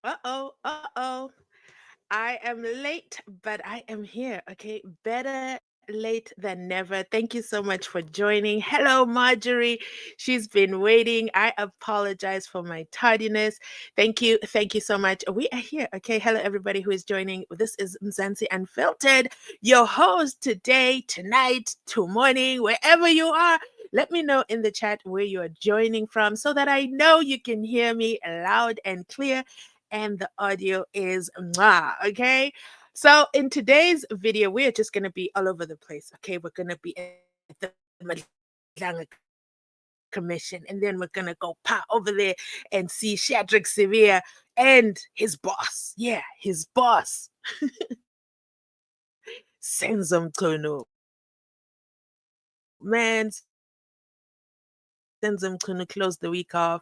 Uh-oh, uh-oh. I am late, but I am here. Okay. Better late than never. Thank you so much for joining. Hello, Marjorie. She's been waiting. I apologize for my tardiness. Thank you. Thank you so much. We are here. Okay. Hello, everybody who is joining. This is Mzansi Unfiltered, your host today, tonight, to morning, wherever you are. Let me know in the chat where you are joining from so that I know you can hear me loud and clear and the audio is mwah, okay? So in today's video, we're just gonna be all over the place, okay? We're gonna be at the Madlanga Commission, and then we're gonna go over there and see Shadrach Sibiya and his boss. Yeah, his boss, Senzo Mchunu. Man, Senzo Mchunu closed the week off,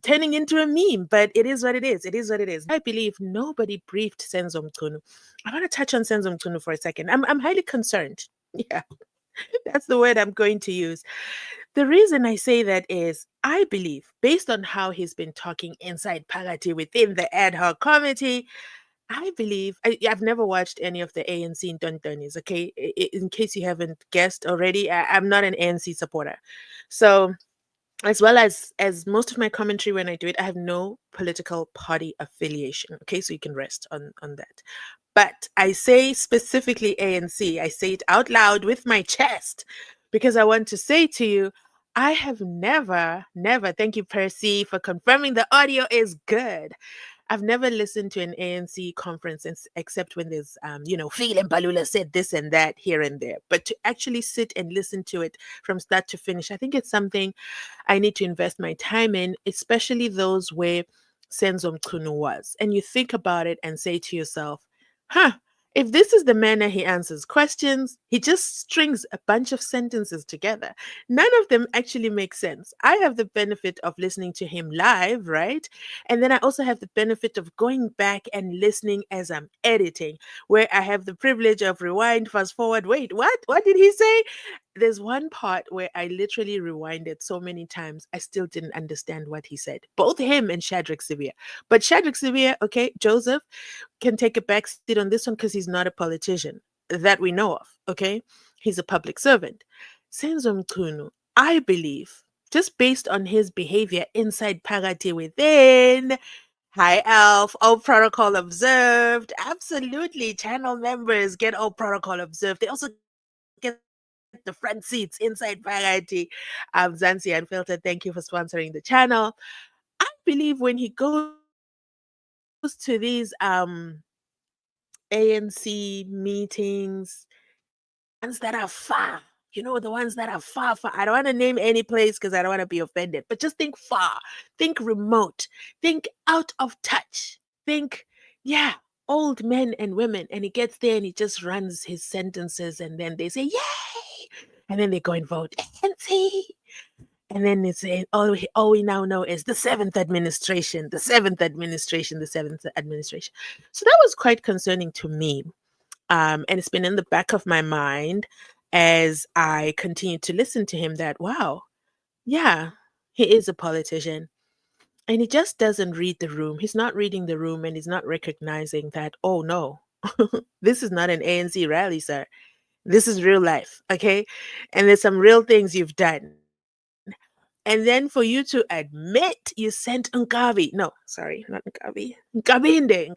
turning into a meme, but it is what it is. It is what it is. I believe nobody briefed Senzo Mchunu. I want to touch on Senzo Mchunu for a second. I'm highly concerned. Yeah, that's the word I'm going to use. The reason I say that is I believe, based on how he's been talking inside Pagati within the ad hoc committee, I believe I've never watched any of the ANC Ntontonis, okay? In case you haven't guessed already, I'm not an ANC supporter. So as well as most of my commentary when I do it, I have no political party affiliation. Okay, so you can rest on that. But I say specifically ANC. I say it out loud with my chest because I want to say to you, I have never. Thank you, Percy, for confirming the audio is good. I've never listened to an ANC conference except when there's, Phil and Balula said this and that here and there. But to actually sit and listen to it from start to finish, I think it's something I need to invest my time in, especially those where Senzo Mchunu was. And you think about it and say to yourself, huh, if this is the manner he answers questions, he just strings a bunch of sentences together. None of them actually make sense. I have the benefit of listening to him live, right? And then I also have the benefit of going back and listening as I'm editing, where I have the privilege of rewind, fast forward. Wait, what? What did he say? There's one part where I literally rewinded so many times, I still didn't understand what he said. Both him and Shadrach Sibiya. But Shadrach Sibiya, okay, Joseph, can take a back seat on this one because he's not a politician that we know of, okay? He's a public servant. Senzo Mchunu, I believe, just based on his behavior inside Pagati within, High Elf, all protocol observed. Absolutely. Channel members get all protocol observed. They also get the front seats inside Variety. Mzansi Unfiltered, thank you for sponsoring the channel. I believe when he goes to these ANC meetings, the ones that are far, the ones that are far, far. I don't want to name any place because I don't want to be offended, but just think far, think remote, think out of touch, think, yeah, old men and women. And he gets there and he just runs his sentences and then they say, yay! And then they go and vote, ANC. And then it's all we now know is the seventh administration, the seventh administration, the seventh administration. So that was quite concerning to me. And it's been in the back of my mind as I continue to listen to him that, wow, yeah, he is a politician. And he just doesn't read the room. He's not reading the room and he's not recognizing that, oh no, this is not an ANC rally, sir. This is real life, okay? And there's some real things you've done. And then for you to admit you sent Nkabi. No, sorry, not Nkabi. Nkabinde,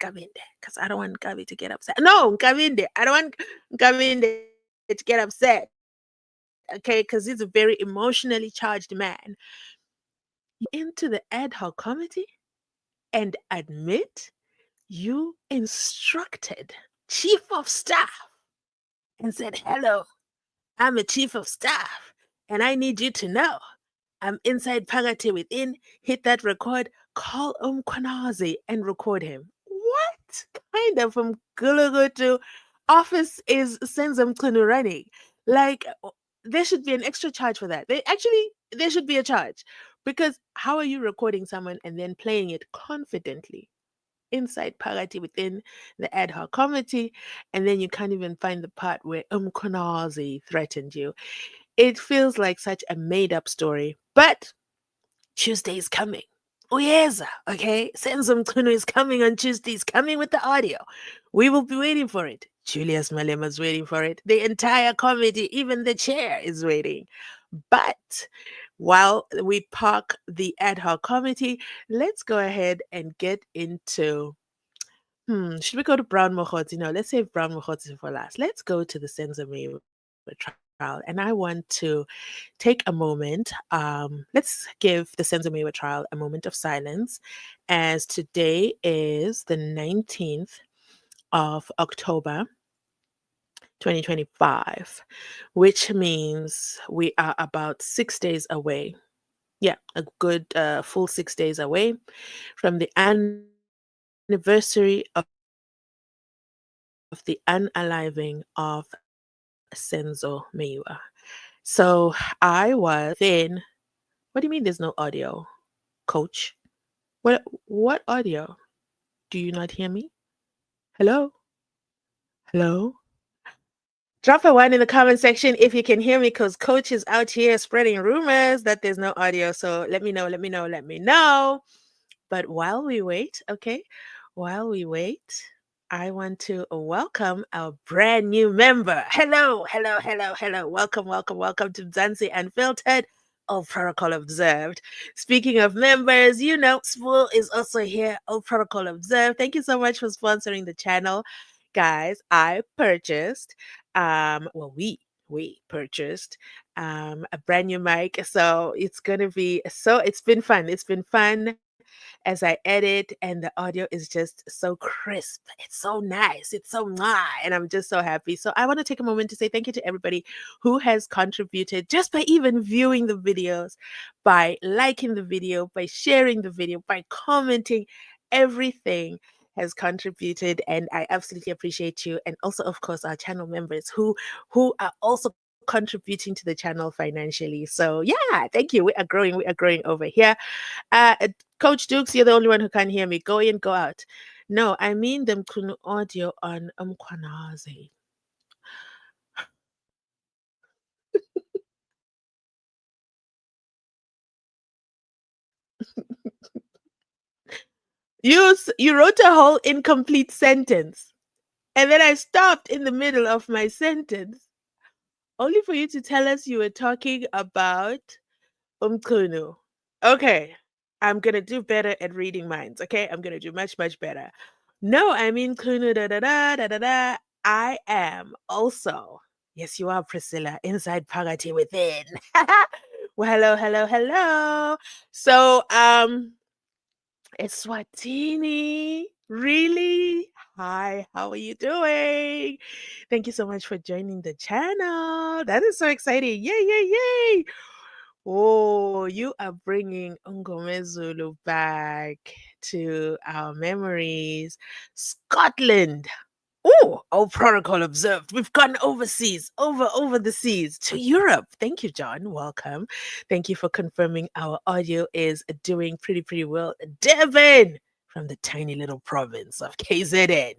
because I don't want Nkabi to get upset. No, Nkabinde. I don't want Nkabinde to get upset, okay? Because he's a very emotionally charged man. Into the ad hoc committee and admit you instructed chief of staff and said, hello, I'm a chief of staff, and I need you to know I'm inside Pagati within. Hit that record, call Umkhwanazi and record him. What kind of Gulugutu office is Senzo Mchunu running? Like, there should be an extra charge for that. There should be a charge because how are you recording someone and then playing it confidently inside Pagati within the ad hoc committee, and then you can't even find the part where Umkhwanazi threatened you? It feels like such a made up story, but Tuesday is coming. Uyeza, okay? Senzo Mchunu is coming on Tuesday. He's coming with the audio. We will be waiting for it. Julius Malema's waiting for it. The entire committee, even the chair, is waiting. But while we park the ad hoc committee, let's go ahead and get into. Should we go to Brown Mohoti? No, let's save Brown Mohoti for last. Let's go to the Senzo Meyiwa trial. And I want to take a moment. Let's give the Senzo Meyiwa trial a moment of silence, as today is the 19th of October, 2025, which means we are about 6 days away. Yeah, a good full 6 days away from the anniversary of the unaliving of Senzo Meyiwa. So I was within. What do you mean there's no audio, coach? What audio? Do you not hear me? Hello? Hello? Drop a one in the comment section if you can hear me, because coach is out here spreading rumors that there's no audio. So let me know, let me know, let me know. But while we wait, okay, while we wait, I want to welcome our brand new member. Hello, hello, hello, hello. Welcome, welcome, welcome to Mzansi Unfiltered. All protocol observed. Speaking of members, you know, Spool is also here. All protocol observed. Thank you so much for sponsoring the channel. Guys, I purchased, we purchased a brand new mic. So it's gonna be it's been fun. It's been fun as I edit, and the audio is just so crisp. It's so nice. It's so mwah, and I'm just so happy. So I want to take a moment to say thank you to everybody who has contributed just by even viewing the videos, by liking the video, by sharing the video, by commenting. Everything has contributed, and I absolutely appreciate you. And also, of course, our channel members who are also contributing to the channel financially. So yeah, thank you. We are growing. We are growing over here. Coach Dukes, you're the only one who can hear me. Go in, go out. No, I mean the Mchunu audio on Umkhwanazi. You wrote a whole incomplete sentence, and then I stopped in the middle of my sentence, only for you to tell us you were talking about Umkhunu. Okay, I'm gonna do better at reading minds. Okay, I'm gonna do much, much better. No, I mean Kunu da da da da da da. I am also. Yes, you are Priscilla. Inside Pagati within. Well, hello, hello, hello. So, it's Swatini. Really? Hi, how are you doing? Thank you so much for joining the channel. That is so exciting. Yay, yay, yay. Oh, you are bringing Ngomezulu back to our memories. Scotland. Oh, protocol observed. We've gone overseas, over the seas to Europe. Thank you, John. Welcome. Thank you for confirming our audio is doing pretty well. Devon from the tiny little province of KZN.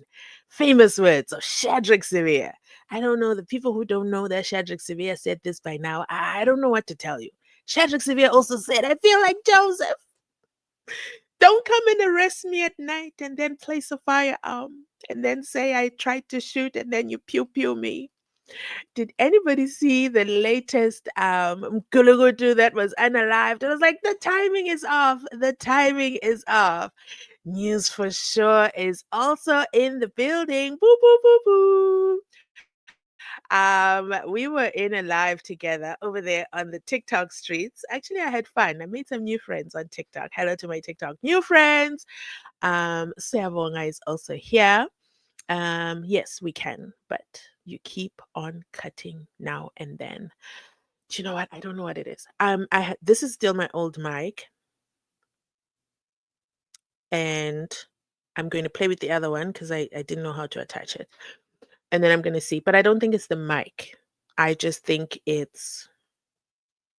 Famous words of Shadrach Sibiya. I don't know, the people who don't know that Shadrach Sibiya said this by now, I don't know what to tell you. Shadrach Sibiya also said, I feel like Joseph. Don't come and arrest me at night and then place a firearm and then say I tried to shoot and then you pew pew me. Did anybody see the latest Gulugudu that was unalived? It was like the timing is off. The timing is off. News for sure is also in the building. Boo boo boo boo. We were in a live together over there on the TikTok streets. Actually, I had fun. I made some new friends on TikTok. Hello to my TikTok new friends. Sayabonga is also here. Yes, we can, but you keep on cutting now and then. Do you know what? I don't know what it is. This is still my old mic, and I'm going to play with the other one because I didn't know how to attach it. And then I'm going to see, but I don't think it's the mic. I just think I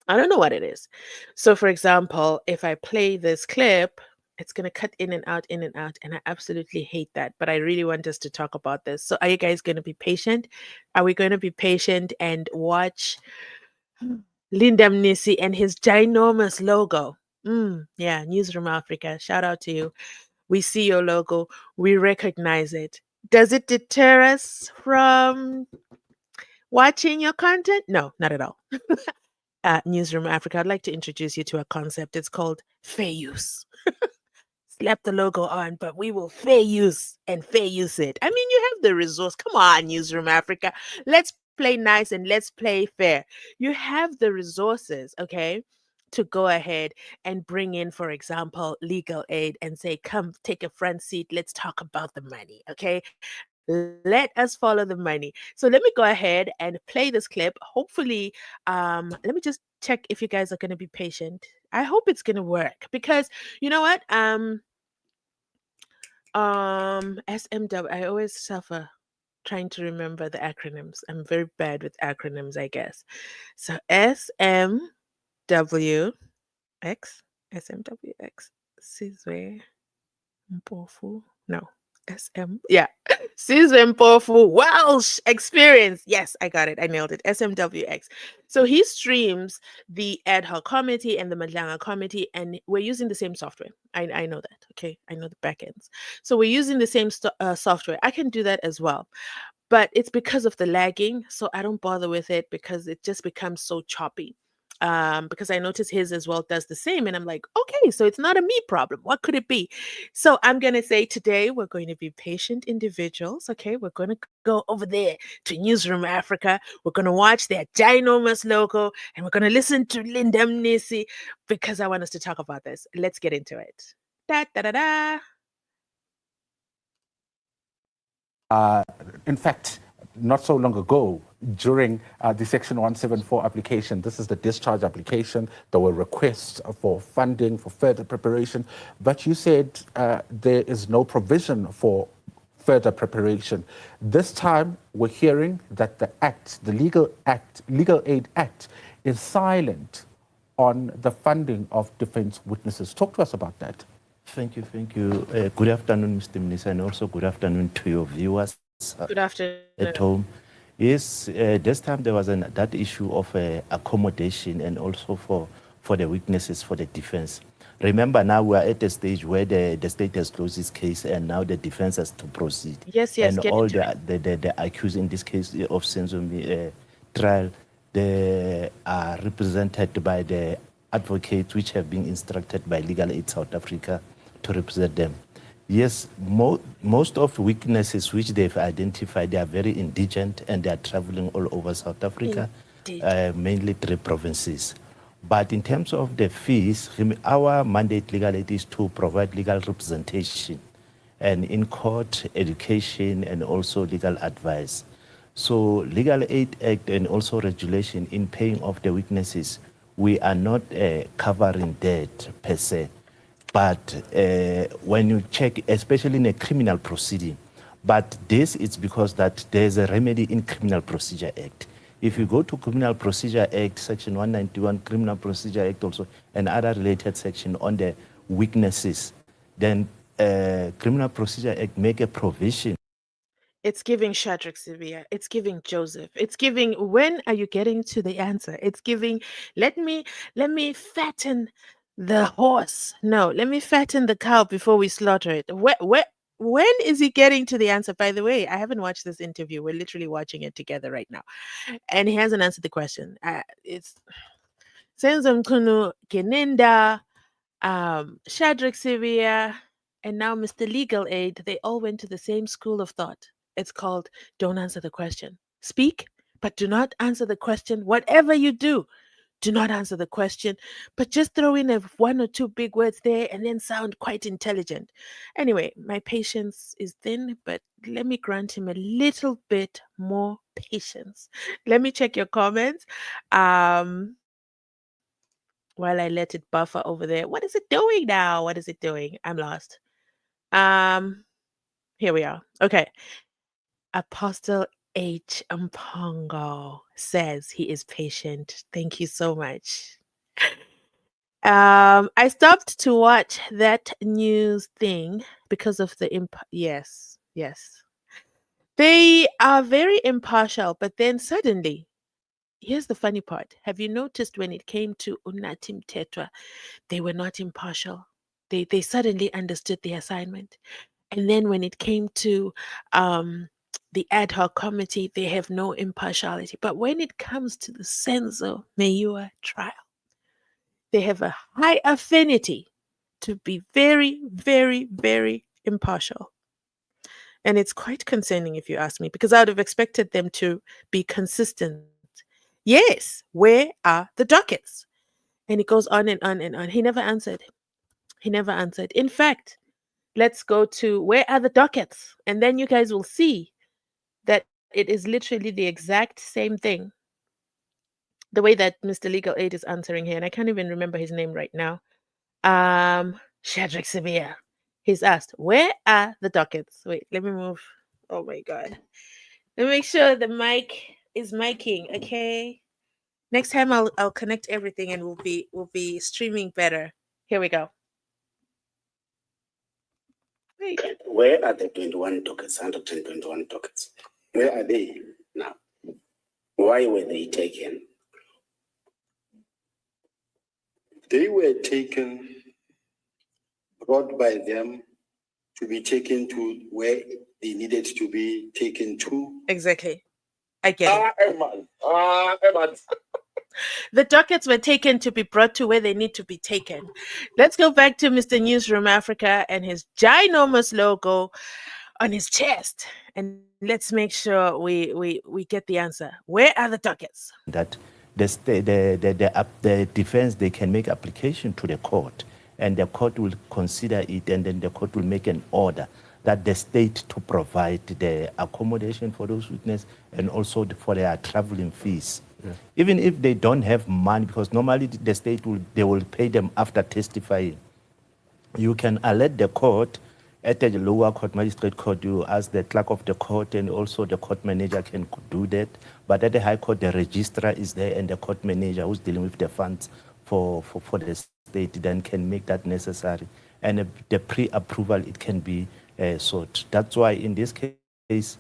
don't know what it is. So, for example, if I play this clip, it's going to cut in and out. And I absolutely hate that. But I really want us to talk about this. So, are you guys going to be patient? Are we going to be patient and watch Lindam Nisi and his ginormous logo? Yeah, Newsroom Africa. Shout out to you. We see your logo, we recognize it. Does it deter us from watching your content? No, not at all. Newsroom Africa, I'd like to introduce you to a concept. It's called fair use. Slap the logo on, but we will fair use and fair use it. I mean, you have the resource. Come on, Newsroom Africa. Let's play nice and let's play fair. You have the resources, okay, to go ahead and bring in, for example, legal aid and say, come take a front seat. Let's talk about the money, okay? Let us follow the money. So let me go ahead and play this clip. Hopefully, let me just check if you guys are going to be patient. I hope it's going to work because you know what? SMW, I always suffer trying to remember the acronyms. I'm very bad with acronyms, I guess. So SMWX, SMWX, Sizwe Mpofu. No, SM. Yeah. Sizwe Mpofu Welsh experience. Yes, I got it. I nailed it. SMWX. So he streams the ad hoc committee and the Madlanga committee, and we're using the same software. I know that. Okay. I know the backends. So we're using the same software. I can do that as well, but it's because of the lagging, so I don't bother with it because it just becomes so choppy. Because I notice his as well does the same, and I'm like, okay, so it's not a me problem. What could it be? So I'm gonna say today we're going to be patient individuals. Okay, we're gonna go over there to Newsroom Africa. We're gonna watch their ginormous logo, and we're gonna listen to Linda Mnisi because I want us to talk about this. Let's get into it. Da da da da. In fact, not so long ago, during the Section 174 application, this is the discharge application, there were requests for funding for further preparation, but you said there is no provision for further preparation. This time, we're hearing that the Act, the Legal Aid Act, is silent on the funding of defense witnesses. Talk to us about that. Thank you, thank you. Good afternoon, Mr. Minister, and also good afternoon to your viewers Good afternoon. at home. Yes, this time there was that issue of accommodation and also for the witnesses for the defense. Remember, now we are at a stage where the state has closed its case and now the defense has to proceed. Yes, And get all into it. the accused in this case of Senzo trial, they are represented by the advocates which have been instructed by Legal Aid South Africa to represent them. Yes, most of witnesses which they've identified, they are very indigent and they are traveling all over South Africa, mainly 3 provinces. But in terms of the fees, our mandate Legal Aid is to provide legal representation and in court, education, and also legal advice. So Legal Aid Act and also regulation in paying off the witnesses, we are not covering that per se. But when you check, especially in a criminal proceeding, but this is because that there's a remedy in Criminal Procedure Act. If you go to Criminal Procedure Act, Section 191, Criminal Procedure Act also, and other related section on the witnesses, then Criminal Procedure Act make a provision. It's giving Shadrach Sibiya. It's giving Joseph. It's giving when are you getting to the answer? It's giving let me fatten the horse. No, let me fatten the cow before we slaughter it. When is he getting to the answer? By the way, I haven't watched this interview. We're literally watching it together right now. And he hasn't answered the question. It's Senzo Mchunu Kenenda, Shadrach Sibiya, and now Mr. Legal Aid, they all went to the same school of thought. It's called don't answer the question. Speak, but do not answer the question. Whatever you do not answer the question, but just throw in 1 or 2 big words there and then sound quite intelligent. Anyway, my patience is thin, but let me grant him a little bit more patience. Let me check your comments. While I let it buffer over there. What is it doing now? What is it doing? I'm lost. Um, Here we are. Okay. Apostle H. Mpongo says he is patient. Thank you so much. I stopped to watch that news thing because of the yes, yes. They are very impartial, but then suddenly Here's the funny part. Have you noticed when it came to Unatim Tetwa, they were not impartial? They suddenly understood the assignment. And then when it came to um, the ad hoc committee, they have no impartiality. But when it comes to the Senzo Meyiwa trial, they have a high affinity to be very, very, very impartial. And it's quite concerning if you ask me, because I would have expected them to be consistent. Yes, where are the dockets? And it goes on and on and on. He never answered. He never answered. In fact, let's go to where are the dockets? And then you guys will see that it is literally the exact same thing. The way that Mr. Legal Aid is answering here, and I can't even remember his name right now. Shadrach Sibiya. He's asked, where are the dockets? Wait, let me move. Oh my God. Let me make sure the mic is miking, okay? Next time I'll connect everything and we'll be streaming better. Here we go. Wait. Where are the 21 dockets, 121 dockets? Where are they now? Why were they taken? They were taken, brought by them to be taken to where they needed to be taken to. Exactly. I get it. The dockets were taken to be brought to where they need to be taken. Let's go back to Mr. Newsroom Africa and his ginormous logo on his chest. And let's make sure we get the answer. Where are the dockets? That the defense, they can make application to the court, and the court will consider it, and then the court will make an order that the state to provide the accommodation for those witnesses and also for their traveling fees. Yeah. Even if they don't have money, because normally the state will pay them after testifying. You can alert the court. At the lower court, magistrate court, you ask the clerk of the court, and also the court manager can do that. But at the high court, the registrar is there, and the court manager who's dealing with the funds for the state then can make that necessary. And the pre-approval, it can be sought. That's why in this case,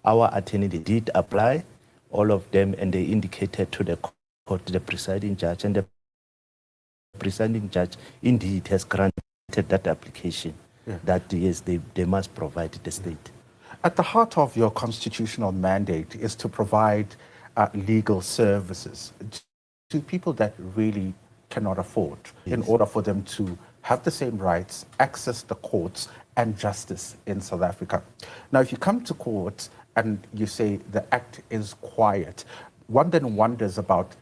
our attorney, they did apply, all of them, and they indicated to the court, the presiding judge, and the presiding judge indeed has granted that application. Yeah. That yes, they must provide the state. At the heart of your constitutional mandate is to provide legal services to people that really cannot afford, yes, in order for them to have the same rights, access the courts and justice in South Africa. Now, if you come to court and you say the act is quiet, one then wonders about,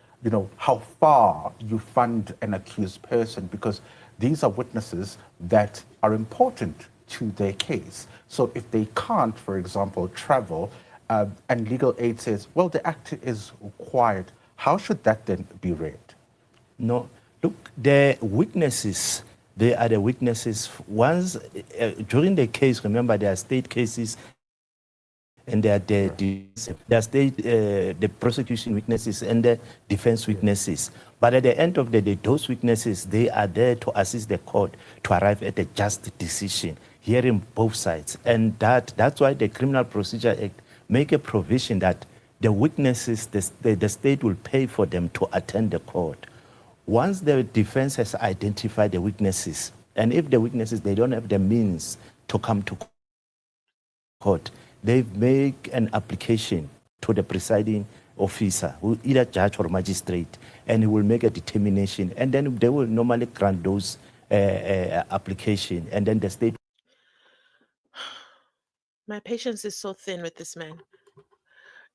how far you fund an accused person, because these are witnesses that are important to their case. So if they can't, for example, travel, and legal aid says, well, the act is quiet, how should that then be read? No, look, the witnesses, they are the witnesses. Once, during the case, remember, there are state cases and there are the prosecution witnesses and the defense witnesses. But at the end of the day, those witnesses, they are there to assist the court to arrive at a just decision, hearing both sides. And that's why the Criminal Procedure Act make a provision that the witnesses, the state will pay for them to attend the court. Once the defense has identified the witnesses, and if the witnesses, they don't have the means to come to court, they make an application to the presiding officer, who either judge or magistrate, and he will make a determination, and then they will normally grant those application, and then the state. My patience is so thin with this man.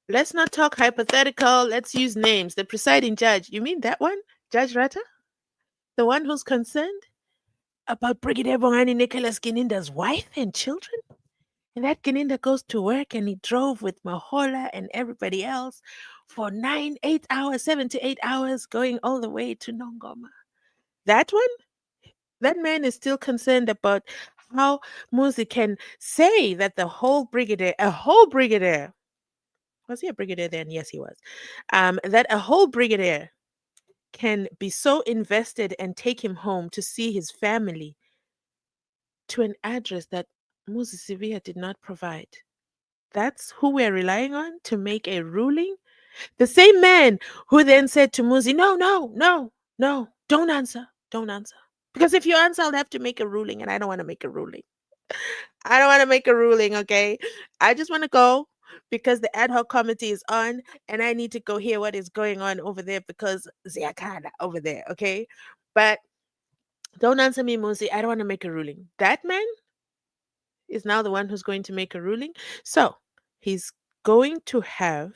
Let's not talk hypothetical. Let's use names. The presiding judge. You mean that one? Judge Rata? The one who's concerned about Brigadier Bongani Nicholas Gininda's wife and children? And that Gininda goes to work and he drove with Mahola and everybody else for 7 to 8 hours, going all the way to Nongoma. That one? That man is still concerned about how Muzi can say that a whole brigadier, was he a brigadier then? Yes, he was. That a whole brigadier can be so invested and take him home to see his family to an address that Muzi Sibiya did not provide. That's who we're relying on to make a ruling. The same man who then said to Muzi, no, no, no, no, don't answer, don't answer. Because if you answer, I'll have to make a ruling, and I don't want to make a ruling. I don't want to make a ruling, okay? I just want to go because the ad hoc committee is on, and I need to go hear what is going on over there because Ziakana over there, okay? But don't answer me, Muzi. I don't want to make a ruling. That man is now the one who's going to make a ruling. So he's going to have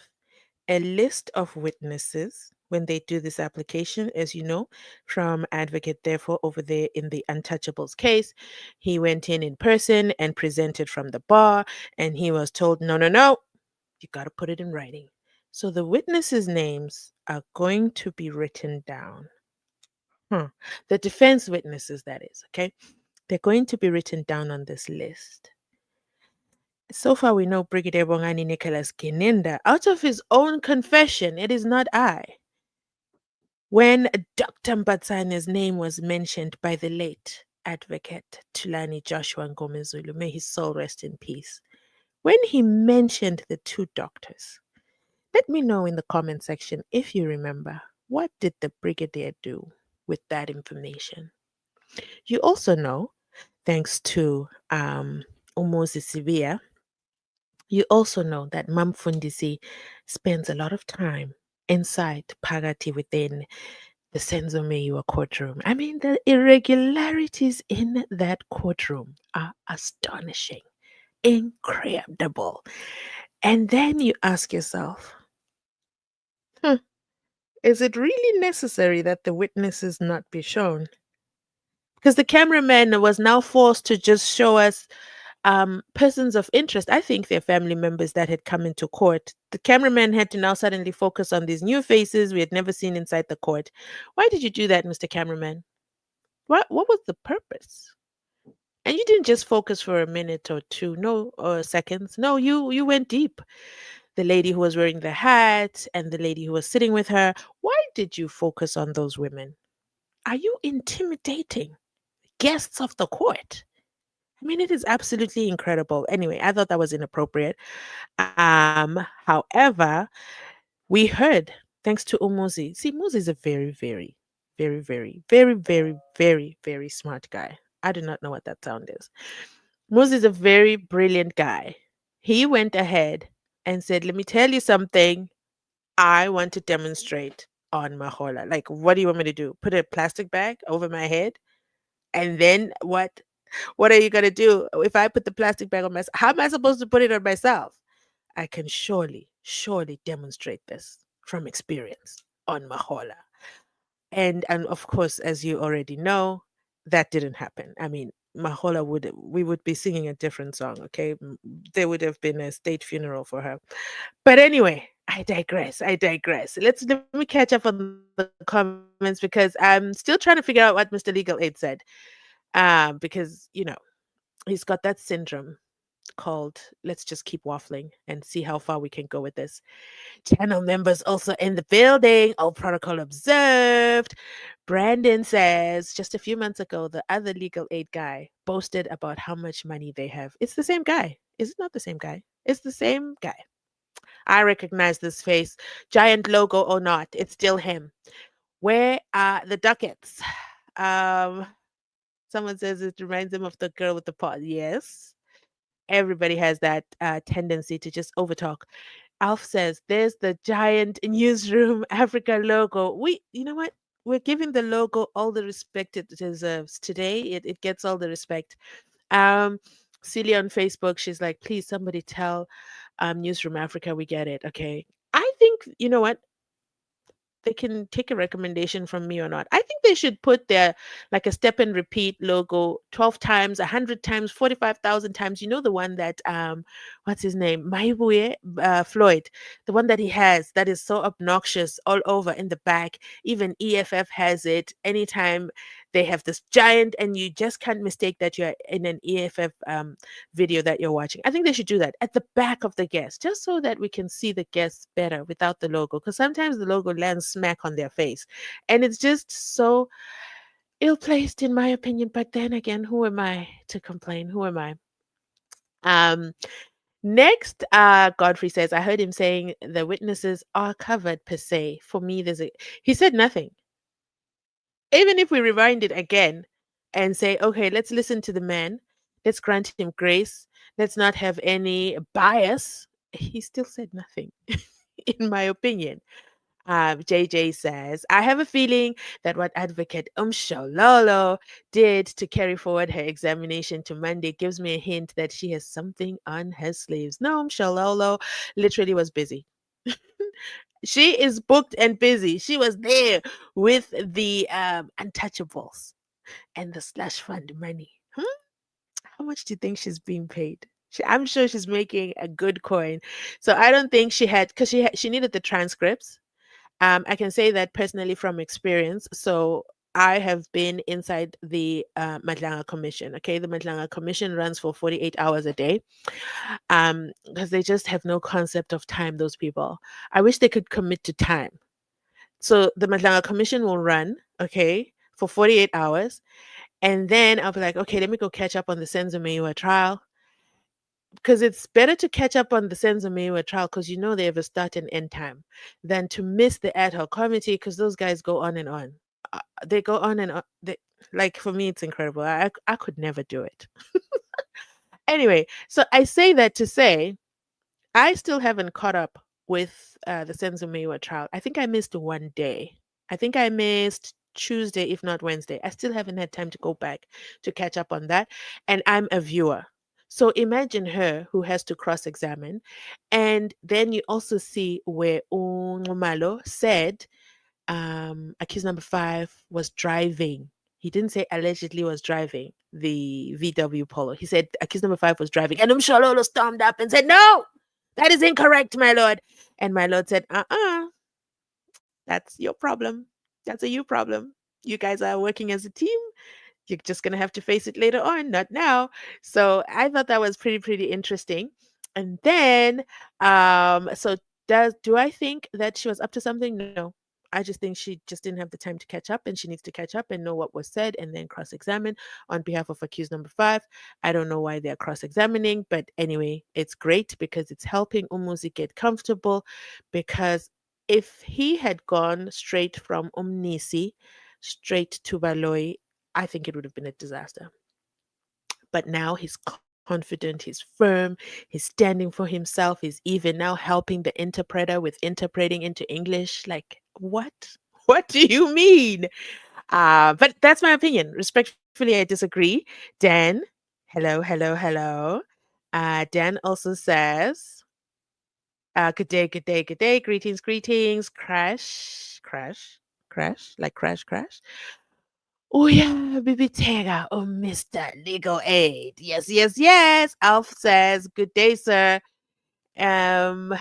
a list of witnesses when they do this application, as you know, from Advocate Therefore over there in the Untouchables case. He went in person and presented from the bar, and he was told, no, no, no, you got to put it in writing. So the witnesses' names are going to be written down. The defense witnesses, that is, okay? They're going to be written down on this list. So far, we know Brigadier Bongani Nicholas Kinenda, out of his own confession, it is not I. When Dr. Mbatsane's name was mentioned by the late advocate Tulani Joshua Ngomezulu, may his soul rest in peace. When he mentioned the two doctors, let me know in the comment section if you remember, what did the brigadier do with that information? You also know, thanks to Umuzi Sibiya, you also know that Mamfundisi spends a lot of time inside Pagati within the Senzo Meyiwa courtroom. I mean, the irregularities in that courtroom are astonishing, incredible. And then you ask yourself, is it really necessary that the witnesses not be shown? Because the cameraman was now forced to just show us persons of interest. I think they're family members that had come into court. The cameraman had to now suddenly focus on these new faces we had never seen inside the court. Why did you do that, Mr. Cameraman? What was the purpose? And you didn't just focus for a minute or two, no, or seconds. No, you went deep. The lady who was wearing the hat and the lady who was sitting with her. Why did you focus on those women? Are you intimidating guests of the court? I mean, it is absolutely incredible. Anyway, I thought that was inappropriate. However, we heard, thanks to Umuzi. See, Muzi is a very, very, very, very, very, very, very, very smart guy. I do not know what that sound is. Muzi is a very brilliant guy. He went ahead and said, let me tell you something. I want to demonstrate on Mahola. Like, what do you want me to do? Put a plastic bag over my head? And then what? What are you going to do if I put the plastic bag on myself? How am I supposed to put it on myself? I can surely, surely demonstrate this from experience on Mahola. And of course, as you already know, that didn't happen. I mean, Mahola we would be singing a different song, okay? There would have been a state funeral for her. But anyway, I digress. I digress. Let me catch up on the comments because I'm still trying to figure out what Mr. Legal Aid said. Because he's got that syndrome called let's just keep waffling and see how far we can go with this. Channel members also in the building, all protocol observed. Brandon says just a few months ago, the other legal aid guy boasted about how much money they have. It's the same guy. Is it not the same guy? It's the same guy. I recognize this face, giant logo or not. It's still him. Where are the ducats? Um, Someone says it reminds them of the girl with the pot. Yes, everybody has that tendency to just overtalk. Alf says, "There's the giant newsroom Africa logo." You know what? We're giving the logo all the respect it deserves today. It gets all the respect. Um, Celia on Facebook, she's like, "Please, somebody tell Newsroom Africa we get it." Okay, I think you know what they can take a recommendation from me or not. I think they should put their like a step and repeat logo 12 times, 100 times, 45,000 times. You know the one that what's his name? Maibuye Floyd, the one that he has that is so obnoxious all over in the back. Even EFF has it. Anytime they have this giant and you just can't mistake that you're in an EFF video that you're watching. I think they should do that at the back of the guest, just so that we can see the guests better without the logo. Because sometimes the logo lands smack on their face, and it's just so ill placed, in my opinion. But then again, who am I to complain? Who am I? Um, Next, Godfrey says, I heard him saying the witnesses are covered per se. For me, he said nothing. Even if we rewind it again and say, okay, let's listen to the man, let's grant him grace, let's not have any bias, he still said nothing, in my opinion. JJ says, I have a feeling that what advocate Umshololo did to carry forward her examination to Monday gives me a hint that she has something on her sleeves. No, Umshololo literally was busy. She is booked and busy. She was there with the untouchables and the slush fund money. How much do you think she's being paid? I'm sure she's making a good coin. So I don't think she had, because she needed the transcripts. I can say that personally from experience. So I have been inside the Madlanga Commission. Okay, the Madlanga Commission runs for 48 hours a day, because they just have no concept of time. Those people. I wish they could commit to time. So the Madlanga Commission will run, okay, for 48 hours, and then I'll be like, okay, let me go catch up on the Senzo Meyiwa trial, because it's better to catch up on the Senzo Meyiwa trial because you know they have a start and end time than to miss the ad hoc committee because those guys go on and on. They go on and on. Like for me, it's incredible. I could never do it. Anyway, so I say that to say I still haven't caught up with the Senzo Meyiwa trial. I think I missed one day. I think I missed Tuesday, if not Wednesday. I still haven't had time to go back to catch up on that. And I'm a viewer. So imagine her who has to cross examine. And then you also see where Umalo said accused number 5 was driving. He didn't say allegedly was driving the VW Polo. He said accused number 5 was driving. And Umshololo stormed up and said, no, that is incorrect, my lord. And my lord said, that's your problem. That's a you problem. You guys are working as a team. You're just going to have to face it later on, not now. So I thought that was pretty interesting. And then, so do I think that she was up to something? No. I just think she just didn't have the time to catch up and she needs to catch up and know what was said and then cross examine on behalf of accused number 5. I don't know why they're cross examining, but anyway, it's great because it's helping Umuzi get comfortable. Because if he had gone straight from Umnisi straight to Baloi, I think it would have been a disaster. But now he's confident, he's firm, he's standing for himself, he's even now helping the interpreter with interpreting into English. Like, what? What do you mean? But that's my opinion. Respectfully, I disagree. Dan, hello. Dan also says, good day, good day, good day. Greetings. Crash, like crash. Oh yeah, Bibitega. Oh, Mr. Legal Aid. Yes. Alf says, good day, sir. Um,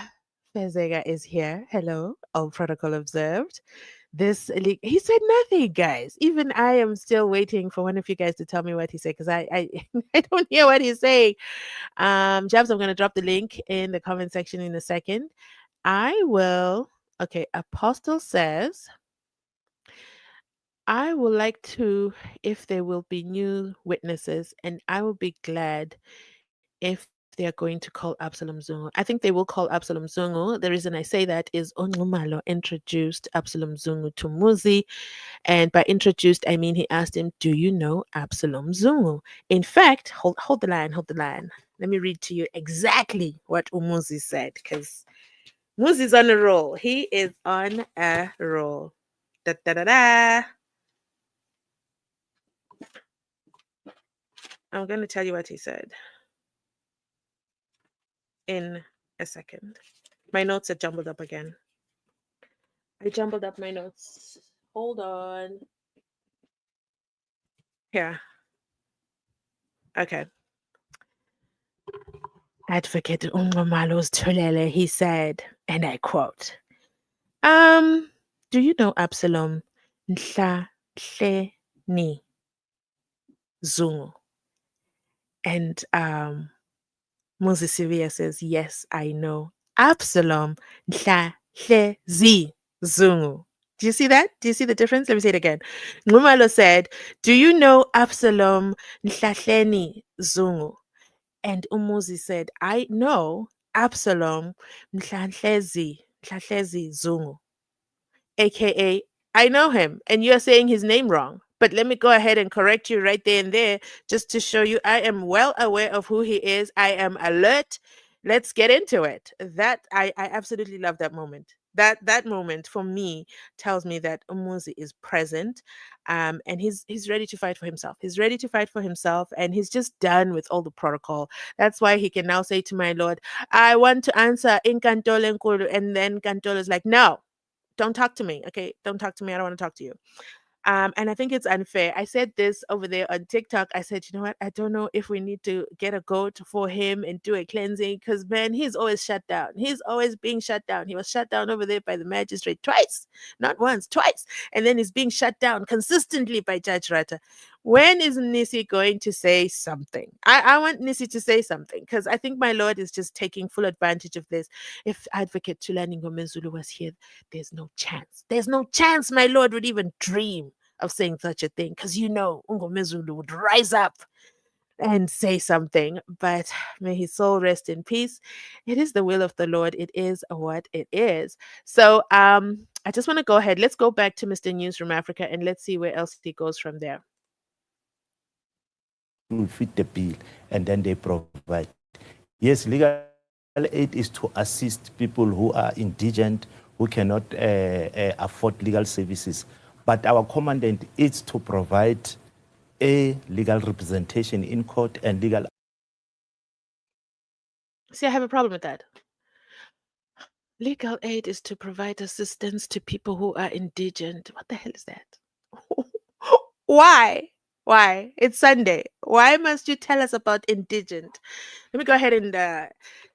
Fezega is here. Hello. All protocol observed. He said nothing, guys. Even I am still waiting for one of you guys to tell me what he said because I I don't hear what he's saying. Jabs, I'm gonna drop the link in the comment section in a second. I will. Okay, Apostle says, I would like to, if there will be new witnesses, and I will be glad if they are going to call Absalom Zungu. I think they will call Absalom Zungu. The reason I say that is Onumalo introduced Absalom Zungu to Muzi. And by introduced, I mean he asked him, do you know Absalom Zungu? In fact, hold the line. Let me read to you exactly what Umuzi said, because Muzi's on a roll. He is on a roll. Da da da da. I'm going to tell you what he said in a second. My notes are jumbled up again. I jumbled up my notes. Hold on. Here. Okay. Advocate Ungomalo's Tulele, he said, and I quote, do you know Absalom Nhlahleni Zungu? And Moses Sibiya says, yes, I know. Absalom Nhlahlezi Zungu. Do you see that? Do you see the difference? Let me say it again. Ngumalo said, do you know Absalom Nhlahleni Zungu? And Umuzi said, I know Absalom Mhlanhlezi Zungu, aka I know him, and you're saying his name wrong. But let me go ahead and correct you right there and there, just to show you I am well aware of who he is. I am alert. Let's get into it. That I absolutely love that moment. That moment for me tells me that Umuzi is present, and he's ready to fight for himself. He's ready to fight for himself, and he's just done with all the protocol. That's why he can now say to my lord, "I want to answer in Kantolo Nkulu," and then Kantolo is like, "No, don't talk to me. Okay, don't talk to me. I don't want to talk to you." And I think it's unfair. I said this over there on TikTok. I said, you know what? I don't know if we need to get a goat for him and do a cleansing because, man, he's always shut down. He's always being shut down. He was shut down over there by the magistrate twice, not once, twice. And then he's being shut down consistently by Judge Rata. When is Nisi going to say something? I want Nisi to say something because I think my lord is just taking full advantage of this. If Advocate Tulani Ngomezulu was here, there's no chance. There's no chance my lord would even dream of saying such a thing because Ngomezulu would rise up and say something. But may his soul rest in peace. It is the will of the Lord. It is what it is. So I just want to go ahead. Let's go back to Mr. Newsroom Africa and let's see where else he goes from there. Will fit the bill and then they provide. Yes, legal aid is to assist people who are indigent, who cannot afford legal services. But our commandant is to provide a legal representation in court and legal. See, I have a problem with that. Legal aid is to provide assistance to people who are indigent. What the hell is that? Why? Why? It's Sunday. Why must you tell us about indigent? Let me go ahead and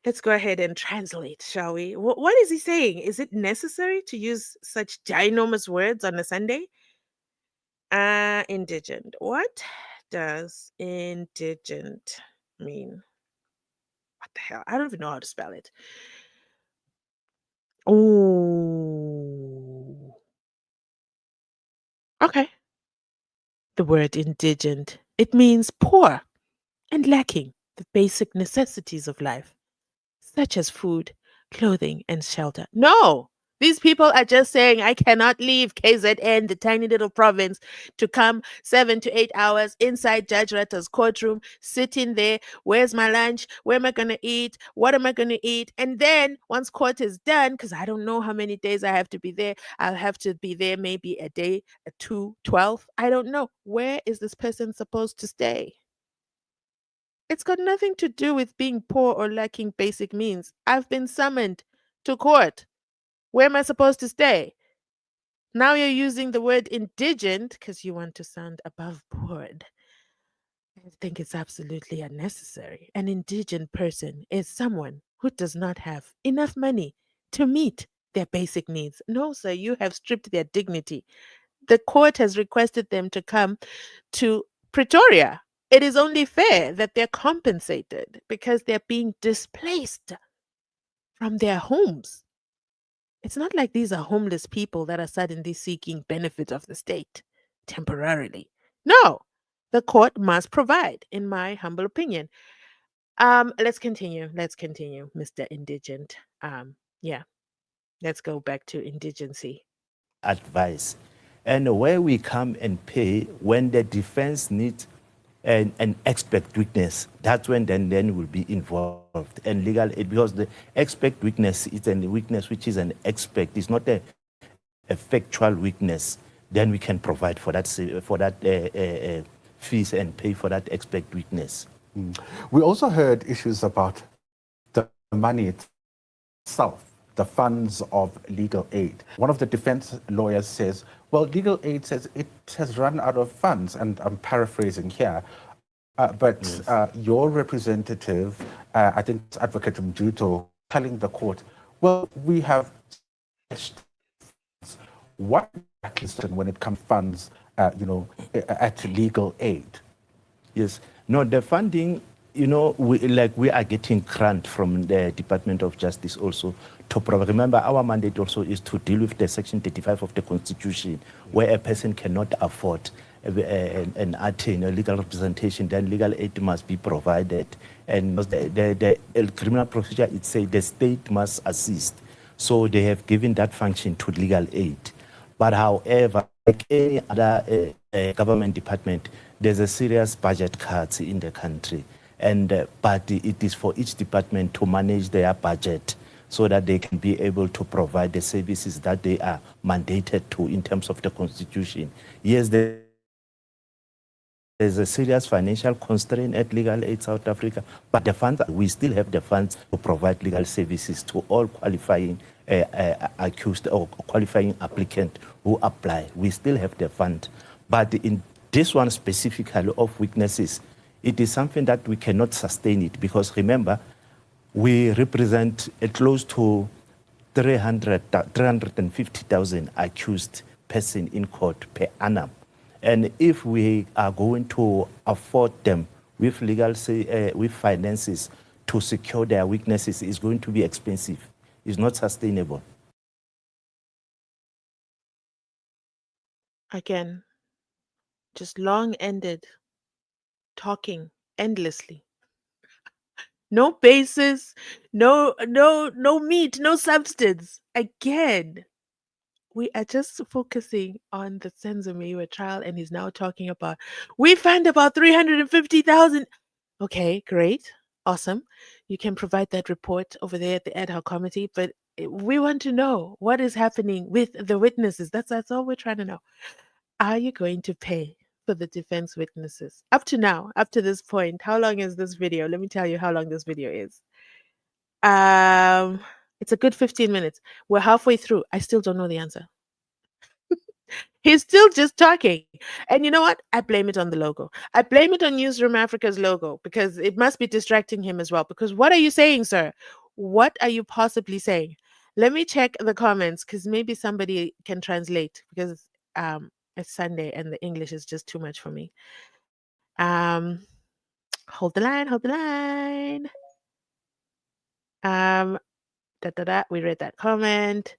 let's go ahead and translate, shall we? What is he saying? Is it necessary to use such ginormous words on a Sunday? Indigent. What does indigent mean? What the hell? I don't even know how to spell it. Oh. Okay. The word indigent. It means poor and lacking the basic necessities of life, such as food, clothing, and shelter. No, these people are just saying, I cannot leave KZN, the tiny little province, to come 7 to 8 hours inside Judge Rata's courtroom, sitting there. Where's my lunch? Where am I going to eat? What am I going to eat? And then once court is done, because I don't know how many days I have to be there, I'll have to be there maybe a day, a 2, 12. I don't know. Where is this person supposed to stay? It's got nothing to do with being poor or lacking basic means. I've been summoned to court. Where am I supposed to stay? Now you're using the word indigent because you want to sound above board. I think it's absolutely unnecessary. An indigent person is someone who does not have enough money to meet their basic needs. No, sir, you have stripped their dignity. The court has requested them to come to Pretoria. It is only fair that they're compensated because they're being displaced from their homes. It's not like these are homeless people that are suddenly seeking benefit of the state temporarily. No, the court must provide, in my humble opinion. Let's continue. Let's continue, Mr. Indigent. Yeah, let's go back to indigency. Advice. And where we come and pay when the defense needs an expect witness, that's when then will be involved. And legal aid, because the expect witness is a witness which is an expect, it's not a factual witness, then we can provide for that fees and pay for that expect witness. We also heard issues about the money itself, the funds of legal aid. One of the defense lawyers says, well, legal aid says it has run out of funds, and I'm paraphrasing here. But yes. Your representative, I think it's Advocate Mjuto, telling the court, well, we have what when it comes to funds, at legal aid. Yes. No, the funding, we are getting grant from the Department of Justice also to provide. Remember, our mandate also is to deal with the Section 35 of the Constitution, where a person cannot afford an attorney, a legal representation, then legal aid must be provided. And the criminal procedure, it says the state must assist. So they have given that function to legal aid. But however, like any other government department, there's a serious budget cuts in the country. And but it is for each department to manage their budget so that they can be able to provide the services that they are mandated to in terms of the constitution. Yes, there's a serious financial constraint at Legal Aid South Africa, but the funds, we still have the funds to provide legal services to all qualifying accused or qualifying applicant who apply. We still have the fund. But in this one specifically of weaknesses, it is something that we cannot sustain it because remember, we represent close to 350,000 accused person in court per annum. And if we are going to afford them with legal, with finances to secure their weaknesses, it's going to be expensive. It's not sustainable. Again, just long-ended talking endlessly. No basis, no meat, no substance. Again, we are just focusing on the Senzo Meyiwa trial, and he's now talking about we found about 350,000. Okay, great, awesome. You can provide that report over there at the ad hoc committee, but we want to know what is happening with the witnesses. That's all we're trying to know. Are you going to pay for the defense witnesses? Up to now, up to this point, how long is this video? Let me tell you how long this video is. It's a good 15 minutes. We're halfway through. I still don't know the answer. He's still just talking. And you know what? I blame it on the logo. I blame it on Newsroom Africa's logo because it must be distracting him as well. Because what are you saying, sir? What are you possibly saying? Let me check the comments because maybe somebody can translate because it's Sunday and the English is just too much for me. Hold the line, hold the line. We read that comment.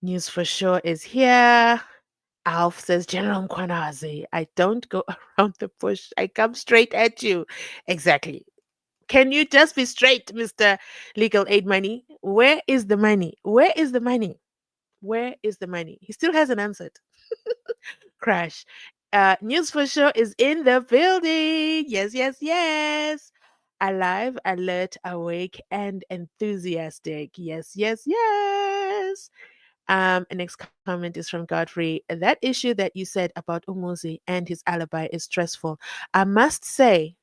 News for sure is here. Alf says, General Umkhwanazi, I don't go around the bush. I come straight at you. Exactly. Can you just be straight, Mr. Legal Aid Money? Where is the money? Where is the money? Where is the money? He still hasn't answered. Crash. News for sure is in the building. Yes, yes, yes. Alive, alert, awake, and enthusiastic. Yes, yes, yes. Next comment is from Godfrey. That issue that you said about Umuzi and his alibi is stressful. I must say,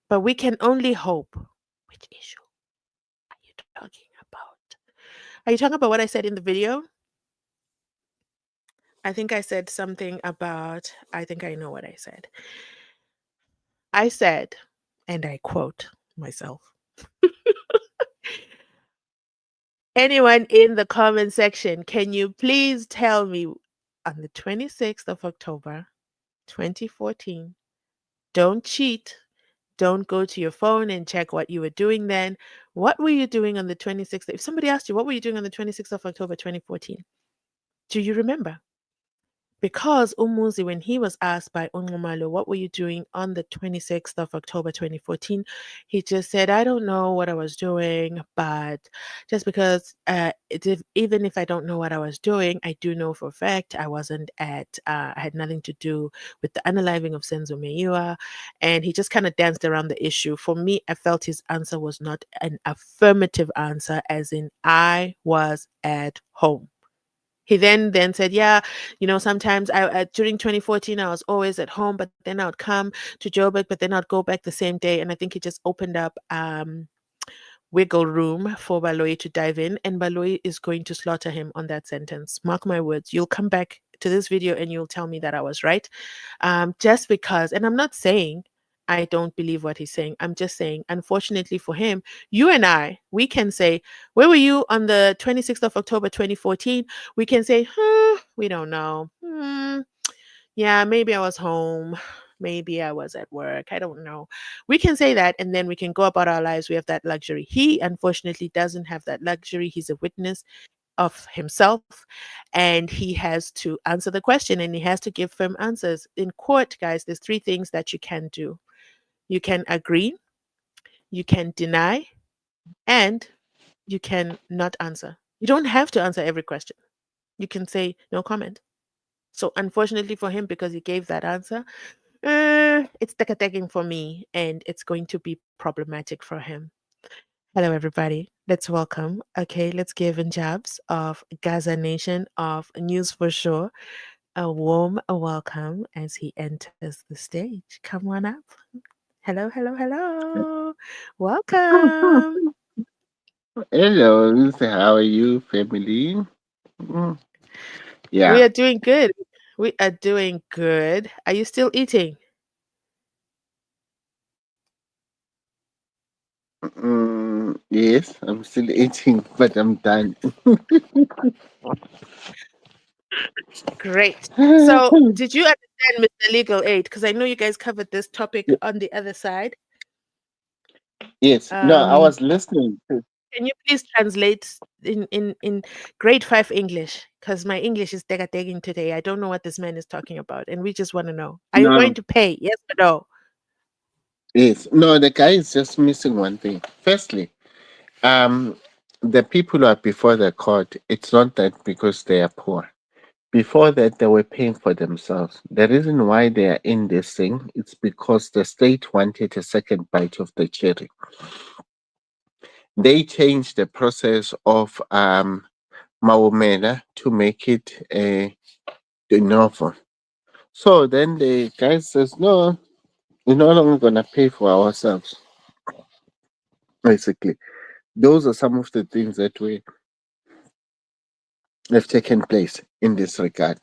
but we can only hope. Which issue are you talking about? Are you talking about what I said in the video? I think I said something about, I think I know what I said. I said, and I quote myself. Anyone in the comment section, can you please tell me on the 26th of October, 2014, don't cheat. Don't go to your phone and check what you were doing then. What were you doing on the 26th? If somebody asked you, what were you doing on the 26th of October 2014? Do you remember? Because Umuzi, when he was asked by Unqumalo, what were you doing on the 26th of October 2014? He just said, I don't know what I was doing, but just because even if I don't know what I was doing, I do know for a fact I wasn't I had nothing to do with the unaliving of Senzo Meyiwa. And he just kind of danced around the issue. For me, I felt his answer was not an affirmative answer, as in I was at home. He then said, "Yeah, sometimes during 2014 I was always at home, but then I would come to Joburg, but then I'd go back the same day." And I think he just opened up wiggle room for Baloyi to dive in, and Baloyi is going to slaughter him on that sentence. Mark my words. You'll come back to this video and you'll tell me that I was right. Just because, and I'm not saying I don't believe what he's saying. I'm just saying, unfortunately for him, you and I, we can say, where were you on the 26th of October 2014? We can say, we don't know. Yeah, maybe I was home. Maybe I was at work. I don't know. We can say that and then we can go about our lives. We have that luxury. He, unfortunately, doesn't have that luxury. He's a witness. of himself, and he has to answer the question and he has to give firm answers. In court, guys, there's three things that you can do: you can agree, you can deny, and you can not answer. You don't have to answer every question. You can say no comment. So, unfortunately for him, because he gave that answer, it's taking for me, and it's going to be problematic for him. Hello, everybody. Let's welcome. Okay, let's give in jabs of Gaza Nation of News for Sure a warm welcome as he enters the stage. Come on up. Hello, hello, hello. Welcome. Hello, how are you, family? Mm, We Yeah, are doing good. We are doing good. Are you still eating? yes, I'm still eating, but I'm done. Great. So, did you understand Mr. Legal Aid? Because I know you guys covered this topic on the other side. Yes, no, I Um, was listening. can you please translate in grade 5 English? Because my English is taking today. I don't know what this man is talking about, and we just want to know: are you No, going to pay? Yes or no? yes, no, the guy is just missing one thing. Firstly, um, the people who are before the court, it's not that because they are poor. Before that, they were paying for themselves. The reason why they are in this thing, it's because the state wanted a second bite of the cherry. They changed the process of Maumela to make it a de novo. So then the guy says, no, we're no longer going to pay for ourselves. Basically, those are some of the things that we have taken place in this regard.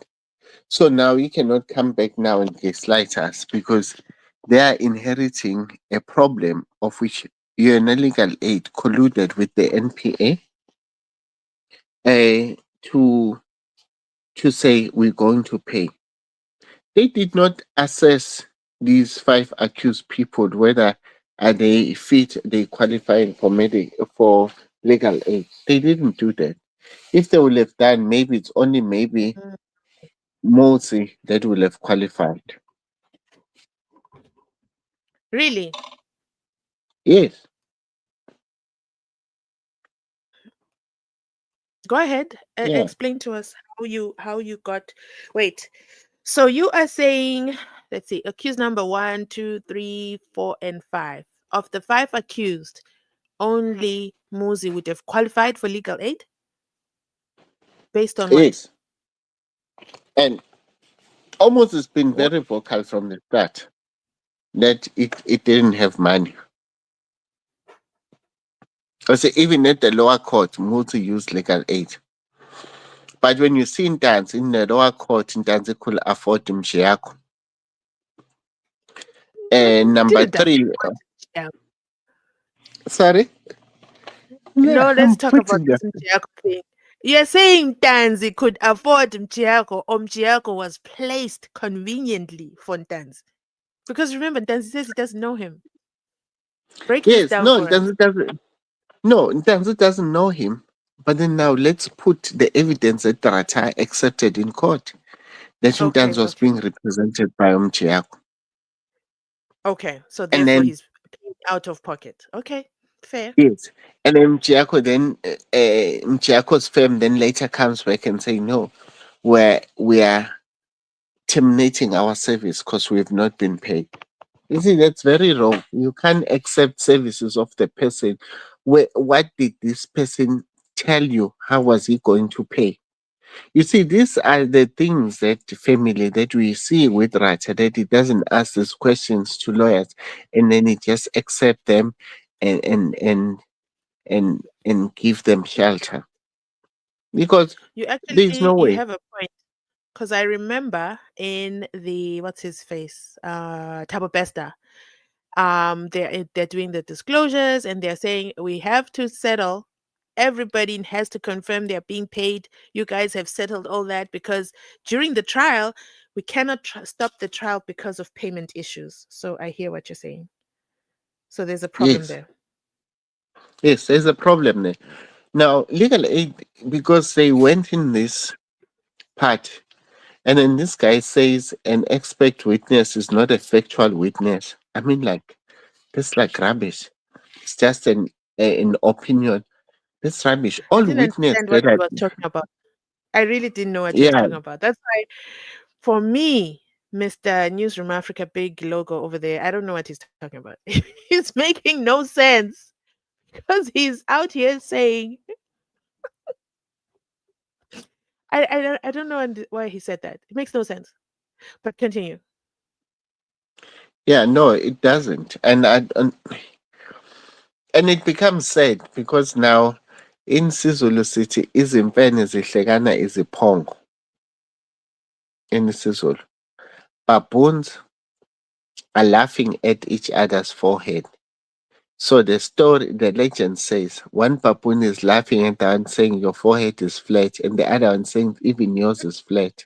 So now you cannot come back now and gaslight us because they are inheriting a problem of which legal aid colluded with the NPA to say we're going to pay. They did not assess these five accused people whether are they fit, they qualifying for for legal aid. They didn't do that. If they would have done, maybe it's only maybe Mm, Mosi that will have qualified. really? Yes, Go ahead. yeah, Explain to us how you got. Wait. So you are saying, let's see, accused number one, two, three, four, and five. Of the five accused, only Muzi would have qualified for legal aid based on what? yes. And almost has been What? very vocal from the start that it didn't have money. I say even at the lower court, Mosi used legal aid. But when you see in dance in the lower court, in dance could afford Mshiako. And He number didn't three, afford. Yeah. sorry? Yeah, No, let's I'm talk about putting that. this Mchiako thing. You're saying Tanzi could afford Mchiako, or Mchiako was placed conveniently for Tanzi. Because remember, Tanzi says he doesn't know him. Break this Yes, down no, for us. Dance doesn't know him. But then now let's put the evidence that Rata accepted in court. That Dance Okay, was okay, being represented by Mchiako. okay. So And therefore, then he's paying out of pocket. Okay, fair. yes. And then Mchiako's firm then later comes back and say, no, we are terminating our service because we have not been paid. You see, that's very wrong. You can't accept services of the person. What did this person tell you? How was he going to pay? You see, these are the things that the family that we see with Racha, that he doesn't ask these questions to lawyers and then he just accept them and and and and give them shelter. Because You there's actually no you way. have a point. Because I remember in the what's his face, Tabo Besta, they're doing the disclosures and they're saying we have to settle. Everybody has to confirm they're being paid. You guys have settled all that because during the trial, we cannot stop the trial because of payment issues. So I hear what you're saying. So there's a problem Yes. there. Yes, there's a problem there. Now, legal aid, because they went in this part, and then this guy says an expert witness is not a factual witness. I mean, like, that's like rubbish. It's just an opinion. That's rubbish. I All didn't witness understand what that he I, was talking about. I really didn't know what he was yeah, talking about. That's why, for me, Mr. Newsroom Africa big logo over there, I don't know what he's talking about. He's making no sense because he's out here saying, I don't know why he said that. It makes no sense. But continue. yeah, no, it doesn't. And it becomes sad because now in Sizulu City, izimpene zihlekana iziphongo in Sizulu. Baboons are laughing at each other's forehead. So the legend says, one baboon is laughing at the one saying your forehead is flat, and the other one saying even yours is flat.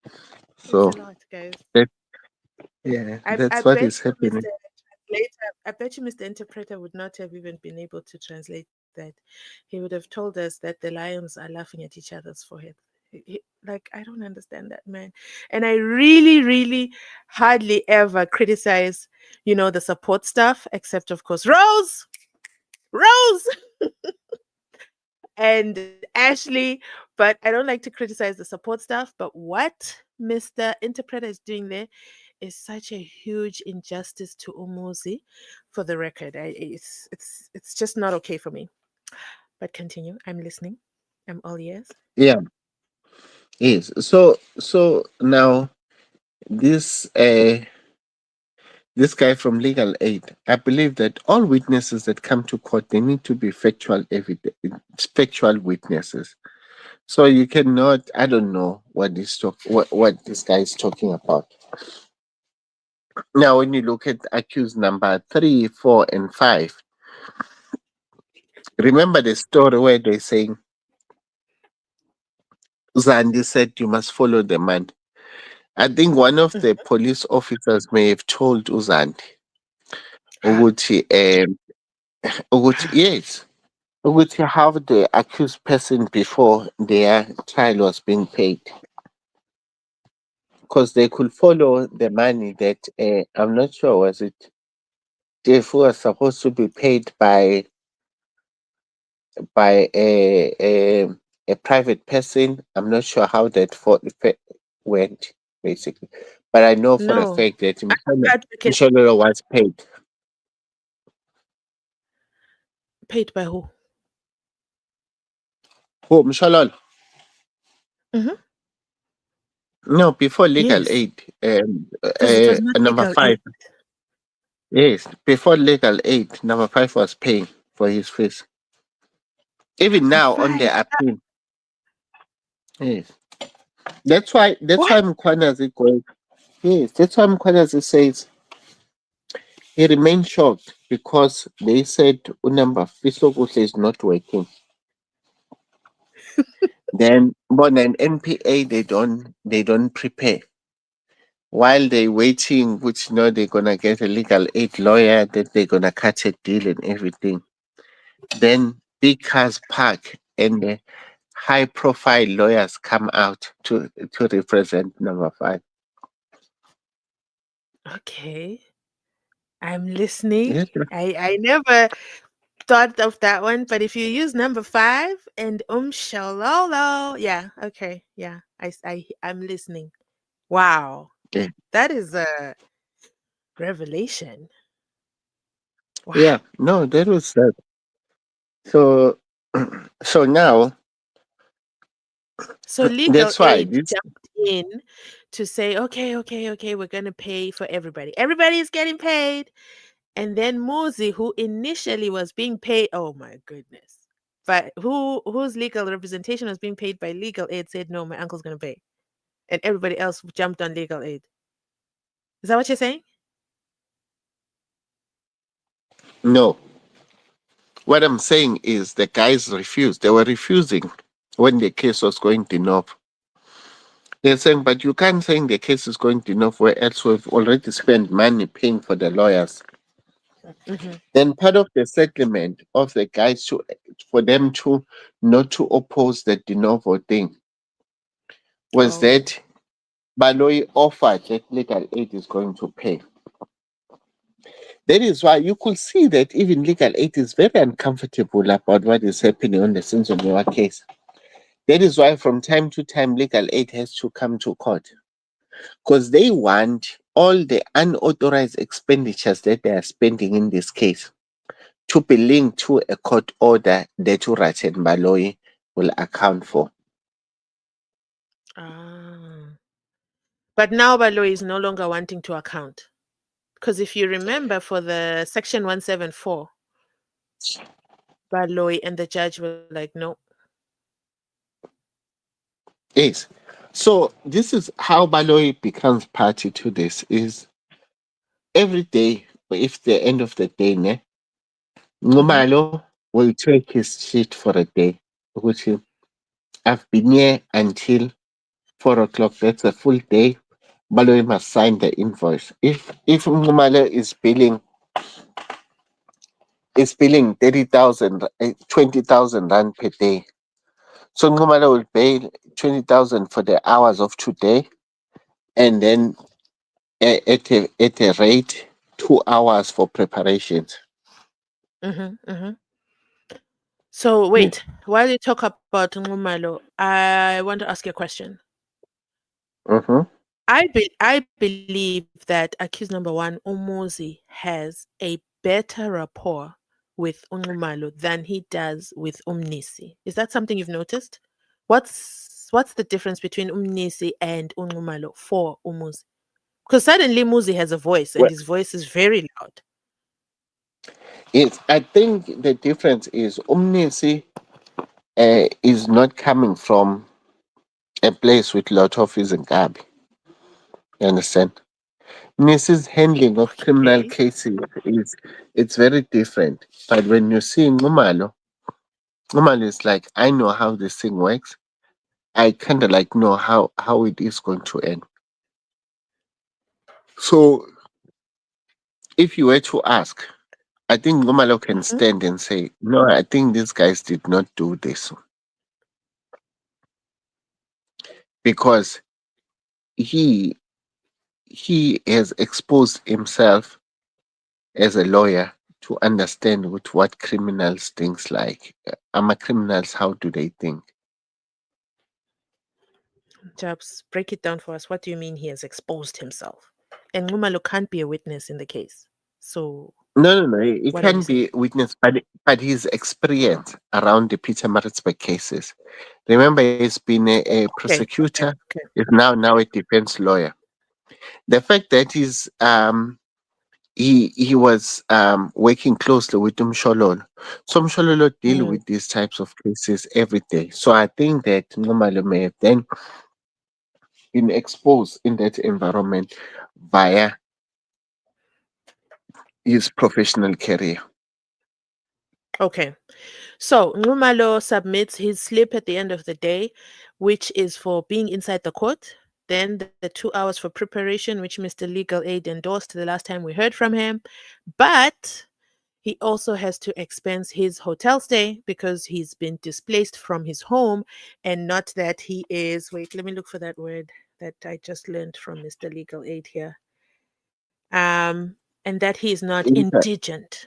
It's So a lot, guys. that, yeah, I that's what bet is you, happening. Mr. Translator, I bet you, Mr. Interpreter would not have even been able to translate that. He would have told us that the lions are laughing at each other's forehead. Like, I don't understand that, man. And I really, really hardly ever criticize, the support stuff, except, of course, Rose, and Ashley. But I don't like to criticize the support stuff. But what Mr. Interpreter is doing there is such a huge injustice to Umuzi. For the record, it's just not okay for me. But continue. I'm listening. I'm all ears. Yeah, yes. So now this this guy from legal aid, I believe that all witnesses that come to court they need to be factual evidence, factual witnesses. So you cannot, I don't know what this guy is talking about. Now when you look at accused number 3, 4, and 5, remember the story where they're saying Zandi said you must follow the man. I think one of the police officers may have told Uzandi ukuthi ukuthi yes, ukuthi how the accused person before their trial was being paid, because they could follow the money that I'm not sure was it Jeff was supposed to be paid by a private person. I'm not sure how that went basically, but I know for a No, fact that advocate Mshololo was paid. paid by who? Who Mshololo? Hmm. No, before legal Yes, aid. because it was not Number legal aid. 5. Yes, before legal aid, number 5 was paying for his fees. Even Number now on five. the appeal. Yes. That's why What? Umkhwanazi goes. Yes, that's why Umkhwanazi says he remained shocked because they said Unamba Fisokuhle is not working. Then but an NPA they don't prepare. While they waiting, which they're gonna get a legal aid lawyer, that they're gonna cut a deal and everything. Then big cars park and the high profile lawyers come out to represent number 5. Okay, I'm listening. Yes, I never thought of that one, but if you use number five and shalolo, yeah, okay, yeah, I'm listening. Wow, yeah, that is a revelation. Wow. yeah. No, that was that. So, so now So legal that's why aid this. jumped in to say, okay, okay, okay, we're gonna pay for everybody. Everybody is getting paid. And then Muzi, who initially was being paid, oh my goodness. But whose legal representation was being paid by legal aid said, no, my uncle's gonna pay. And everybody else jumped on legal aid. Is that what you're saying? No, what I'm saying is the guys refused. They were refusing when the case was going to North. They're saying, but you can't say the case is going to North where else we've already spent money paying for the lawyers. Mhm. Then part of the settlement of the guys for them to not to oppose the de novo thing was Oh. that Baloyi offered that legal aid is going to pay. That is why you could see that even legal aid is very uncomfortable about what is happening on the Senzo Meyiwa case. That is why from time to time legal aid has to come to court because they want all the unauthorized expenditures that they are spending in this case to be linked to a court order that Urat and Baloyi will account for. Ah. But now Baloyi is no longer wanting to account. Because if you remember for the Section 174, Baloyi and the judge were like, no. Yes. So this is how Baloyi becomes party to this is every day, if the end of the day, ne, Mhm. Ngumalo will take his shit for a day, which is, I've been here until 4 o'clock. That's a full day. Baloyi must sign the invoice. If Ngumalo is billing 30,000, 20,000 rand per day, so Ngumalo will pay 20,000 for the hours of today, and then at a rate 2 hours for preparations. Mhm. Mhm. So Yes. wait, while you talk about Ngumalo, I want to ask you a question. Mm-hmm. I believe that accused number one, Umuzi, has a better rapport with Unumalo than he does with Umnisi. Is that something you've noticed? What's the difference between Umnisi and Unumalo for Umuzi? Because suddenly Muzi has a voice and Well, his voice is very loud. I think the difference is Umnisi is not coming from a place with lot of izinkabi. You understand? Umnisi's handling of criminal Okay. cases is it's very different. But when you see Ngumalo, Ngumalo is like, I know how this thing works. I kind of like know how it is going to end. So if you were to ask, I think Ngumalo can Mhm. stand and say, no, I think these guys did not do this because he he has exposed himself as a lawyer to understand what criminals think like. Am criminals? How do they think? Jabs, break it down for us. What do you mean he has exposed himself? And Ngumalo can't be a witness in the case. So No, no, no. He what are you can saying? be witness, but his experience around the Peter Maritzburg cases. Remember, he's been a Okay, okay, prosecutor. okay. Is now a defense lawyer. The fact that he was working closely with Umshololo. So Umshololo deal Mm, with these types of cases every day. So I think that Nomalo may have then been exposed in that environment via his professional career. okay. So Ngumalo submits his slip at the end of the day, which is for being inside the court. Then the 2 hours for preparation, which Mr. Legal Aid endorsed the last time we heard from him. But he also has to expense his hotel stay because he's been displaced from his home, and not that he is, wait, let me look for that word that I just learned from Mr. Legal Aid here. And that he is not indigent,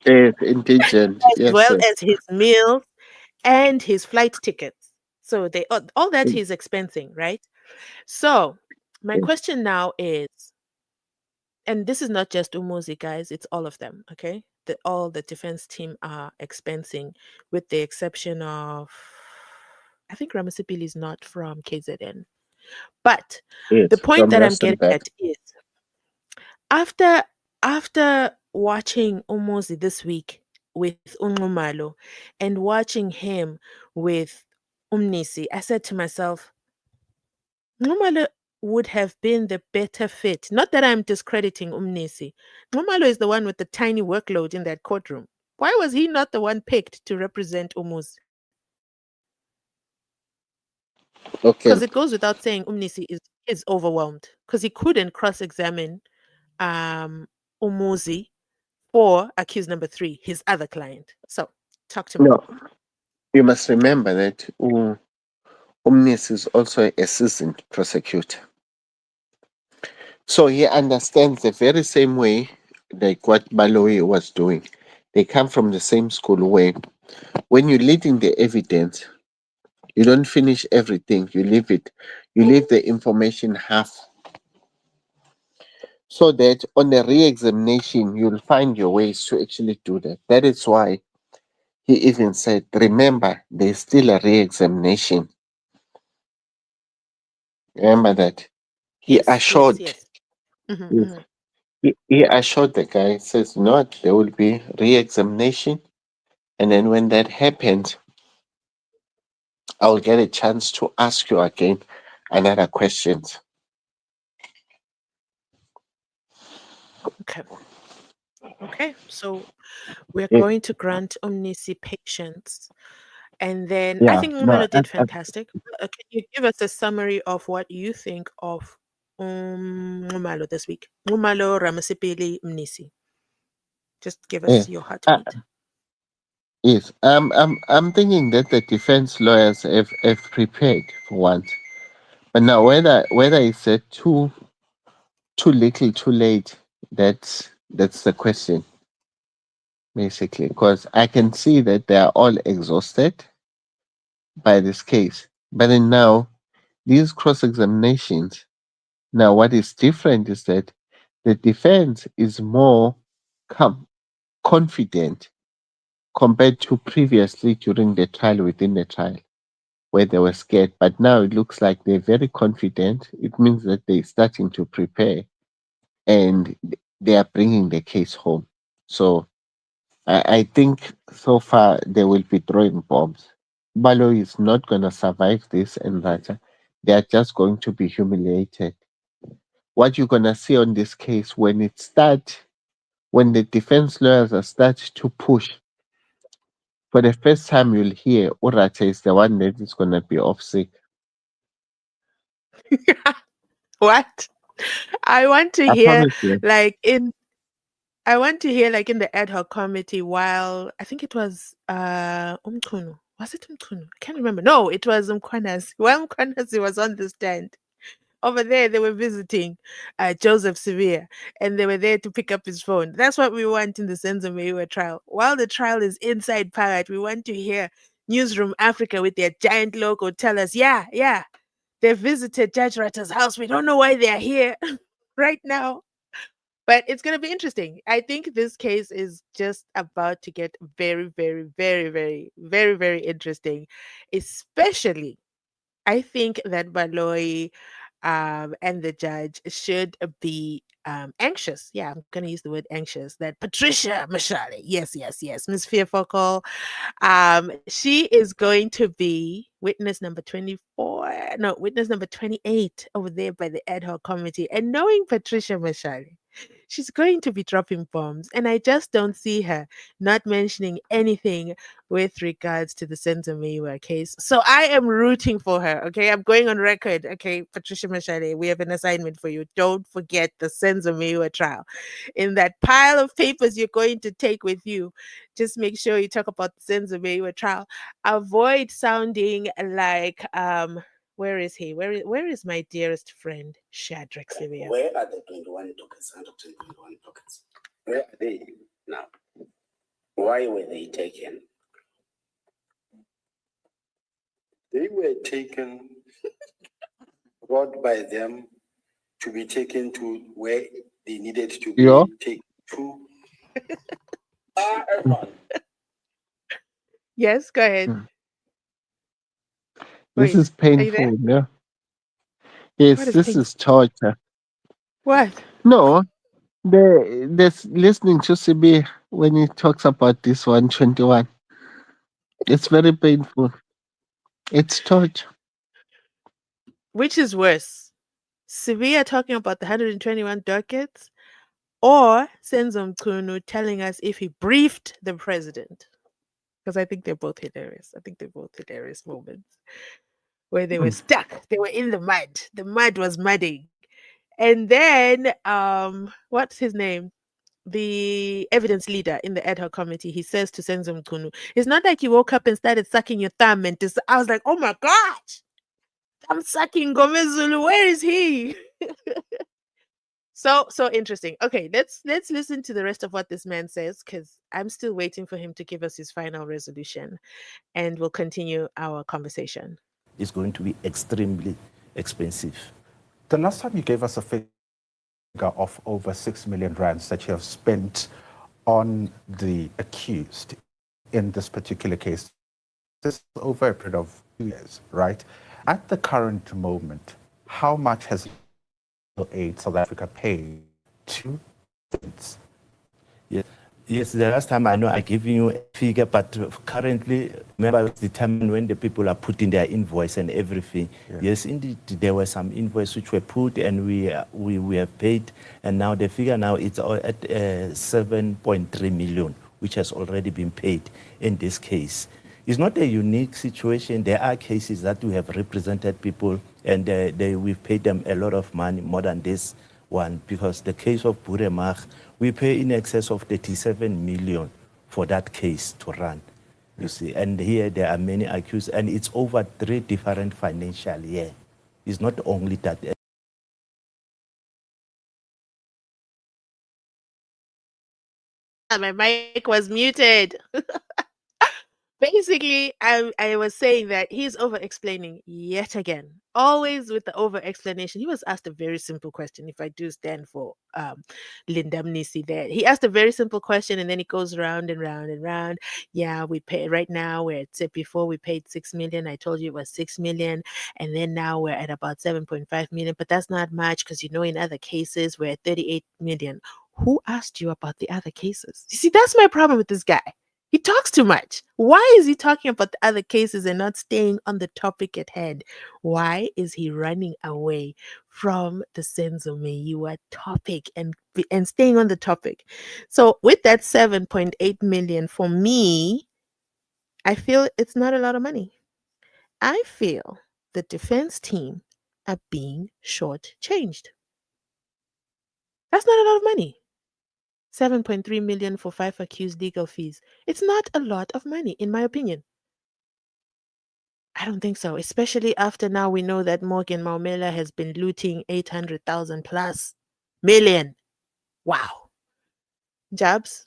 Yes, intelligent. as Yes, well yes. as his meals and his flight tickets. So they all that he's expensing, right? So my Yes. question now is, and this is not just Umuzi, guys, it's all of them, okay? All the defense team are expensing, with the exception of, I think Ramasipili is not from KZN. But the Yes, point from that I'm getting Rustenburg. at is, after watching Umuzi this week with Unumalo and watching him with Umnisi, I said to myself, Nxumalo would have been the better fit. Not that I'm discrediting Umnisi. Nxumalo is the one with the tiny workload in that courtroom. Why was he not the one picked to represent Umuz? Okay. Because it goes without saying Umnisi is overwhelmed because he couldn't cross-examine um Umuzi or accused number 3, his other client. So talk to me. No, you must remember that Omnis is also a seasoned prosecutor. So he understands the very same way like what Baloyi was doing. They come from the same school where when you're leading the evidence, you don't finish everything, you leave it. You leave the information half so that on the re-examination you'll find your ways to actually do that. That is why he even said, remember, there's still a re-examination. Remember that. He Yes, yes, assured, yes. Hmm, yes, hmm. he assured the guy, says, no, there will be re-examination. And then when that happens, I'll get a chance to ask you again another questions. Okay. Okay. So we're Eh, going to grant Omnisi patience. And then I yeah, think no, Umalo did fantastic. Can you give us a summary of what you think of Umalo this week? Umalo, Ramasipili, Mnisi. Just give eh, us your uh, heartbeat. yes, I'm thinking that the defense lawyers have prepared for once. But now whether it's said too little, too late, that's the question, basically. Because I can see that they are all exhausted by this case. But then now these cross examinations, now what is different is that the defense is more com- confident compared to previously during the trial within the trial where they were scared. But now it looks like they're very confident. It means that they're starting to prepare and they are bringing the case home. So I think so far they will be throwing bombs. Balo is not going to survive this and that. They are just going to be humiliated. What you're going to see on this case when the defense lawyers are start to push, for the first time you'll hear Urate is the one that is going to be off sick. What? I want to I hear promise you. like in I want to hear like in the ad hoc committee while I think it was Umkhunu. Was it Umkhunu? I can't remember. No, it was Umkhwanazi. While Umkhwanazi was on the stand. Over there, they were visiting Joseph Sibiya, and they were there to pick up his phone. That's what we want in the Senzo Meyiwa trial. While the trial is inside Pirate, we want to hear Newsroom Africa with their giant logo tell us, yeah, yeah, they visited Judge Ratta's house. We don't know why they're here right now. But it's going to be interesting. I think this case is just about to get very, very, very, very, very, very interesting, especially I think that Baloyi and the judge should be anxious. Yeah, I'm going to use the word anxious. That Patricia Mashale, yes, yes, yes, Miss Fearfocal, she is going to be witness number 24, no, witness number 28 over there by the ad hoc committee. And knowing Patricia Mashale, she's going to be dropping bombs. And I just don't see her not mentioning anything with regards to the Senzo Meyiwa case. So I am rooting for her. Okay. I'm going on record. Okay. Patricia Mashale, we have an assignment for you. Don't forget the Senzo Meyiwa trial. In that pile of papers you're going to take with you, just make sure you talk about the Senzo Meyiwa trial. Avoid sounding like where is he? Where is my dearest friend Shadrach Sibiya? Where are the 21 tokens? 121 tokens. Where are they now? Why were they taken? They were taken, brought by them to be taken to where they needed to Yeah. be taken to. Yes, go ahead. Mm. This Wait, is are you there? painful. Yeah. What Yes, is this painful? is torture. What? No, there's listening to CB when he talks about this 121. It's very painful. It's torture. Which is worse? Sevilla talking about the 121 ducats or Senzo Mchunu telling us if he briefed the president? Because I think they're both hilarious. I think they're both hilarious moments where they were Mm. stuck. They were in the mud. The mud was mudding. And then what's his name? the evidence leader in the ad hoc committee, he says to Senzo Mchunu, it's not like you woke up and started sucking your thumb and I was like, oh my gosh, I'm sucking Gomezulu. Where is he? So interesting. Okay, let's listen to the rest of what this man says, because I'm still waiting for him to give us his final resolution, and we'll continue our conversation. It's going to be extremely expensive. The last time you gave us a figure of over 6 million rands that you have spent on the accused in this particular case, this is over a period of 2 years, right? At the current moment, how much has aid South Africa paid to this? Yes, the last time I know I gave you a figure, but currently, remember, it's determined when the people are putting their invoice and everything. Yeah. Yes, indeed, there were some invoices which were put and we have paid, and now the figure now it's at 7.3 million, which has already been paid in this case. It's not a unique situation. There are cases that we have represented people and we've paid them a lot of money, more than this one, because the case of Buremach, we pay in excess of 37 million for that case to run, you see. And here there are many accused, and it's over 3 different financial years. It's not only that. My mic was muted. Basically, I was saying that he's over explaining yet again, always with the over explanation. He was asked a very simple question. If I do stand for Linda Mnisi there, he asked a very simple question and then it goes round and round and round. Yeah, we pay right now. Before we paid 6 million. I told you it was 6 million, and then now we're at about 7.5 million. But that's not much because in other cases we're at 38 million. Who asked you about the other cases? You see, that's my problem with this guy. He talks too much. Why is he talking about the other cases and not staying on the topic at hand? Why is he running away from the Senzo Meyiwa topic and staying on the topic? So with that 7.8 million, for me, I feel it's not a lot of money. I feel the defense team are being shortchanged. That's not a lot of money. 7.3 million for 5 accused legal fees. It's not a lot of money, in my opinion. I don't think so, especially after now we know that Morgan Maumela has been looting 800,000 plus million. Wow. Jabs,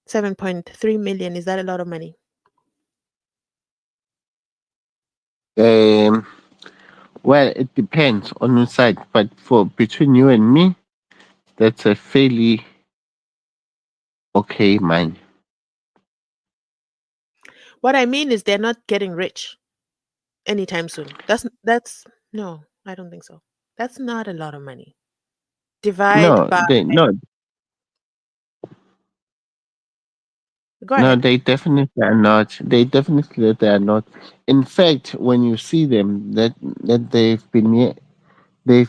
7.3 million. Is that a lot of money? Well, it depends on your side, but for between you and me, that's a fairly okay mine. What I mean is they're not getting rich anytime soon. That's no, I don't think so. That's not a lot of money. Divide No, by they no Go no, ahead. they definitely are not. They are not. In fact, when you see them, that they've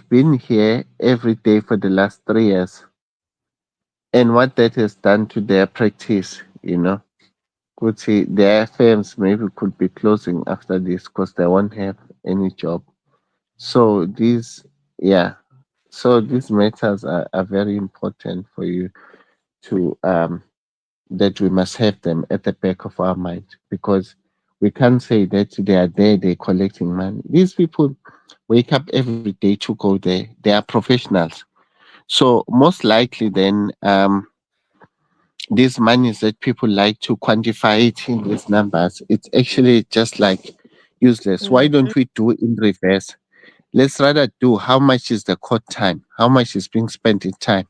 been here every day for the last 3 years, and what that has done to their practice, could see their firms maybe could be closing after this because they won't have any job. So yeah, so these matters are very important for you to that we must have them at the back of our mind, because we can't say that they are there, they're collecting money. These people wake up every day to go there. They are professionals. So most likely then these monies that people like to quantify it in these numbers, it's actually just like useless. Why Mhm. don't we do in reverse? Let's rather do how much is the court time, how much is being spent in time.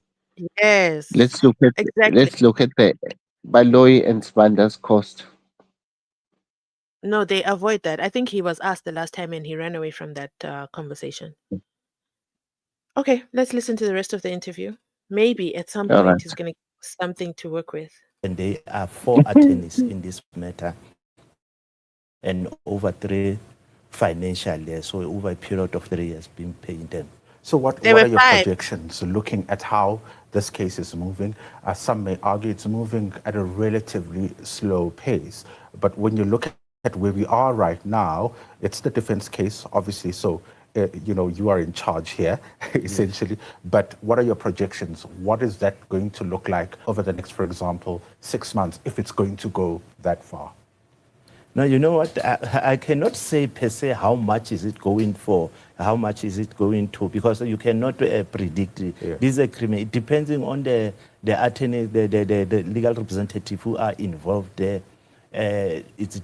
Yes, Let's look at exactly. the Baloy and Spanda's cost. No, they avoid that. I think he was asked the last time and he ran away from that conversation. Okay, let's listen to the rest of the interview. Maybe at some All point right. he's going to something to work with. And there are 4 attorneys in this matter and over 3 financial years, so over a period of 3 years being paid them. So what There are were your 5. projections looking at how this case is moving? Some may argue it's moving at a relatively slow pace. But when you look at where we are right now, it's the defense case, obviously. So you are in charge here, essentially. But what are your projections? What is that going to look like over the next, for example, 6 months, if it's going to go that far? Now, you know what? I cannot say per se how much is it going for, how much is it going to, because you cannot predict this agreement. Depending on the attorney, the legal representative who are involved there, it's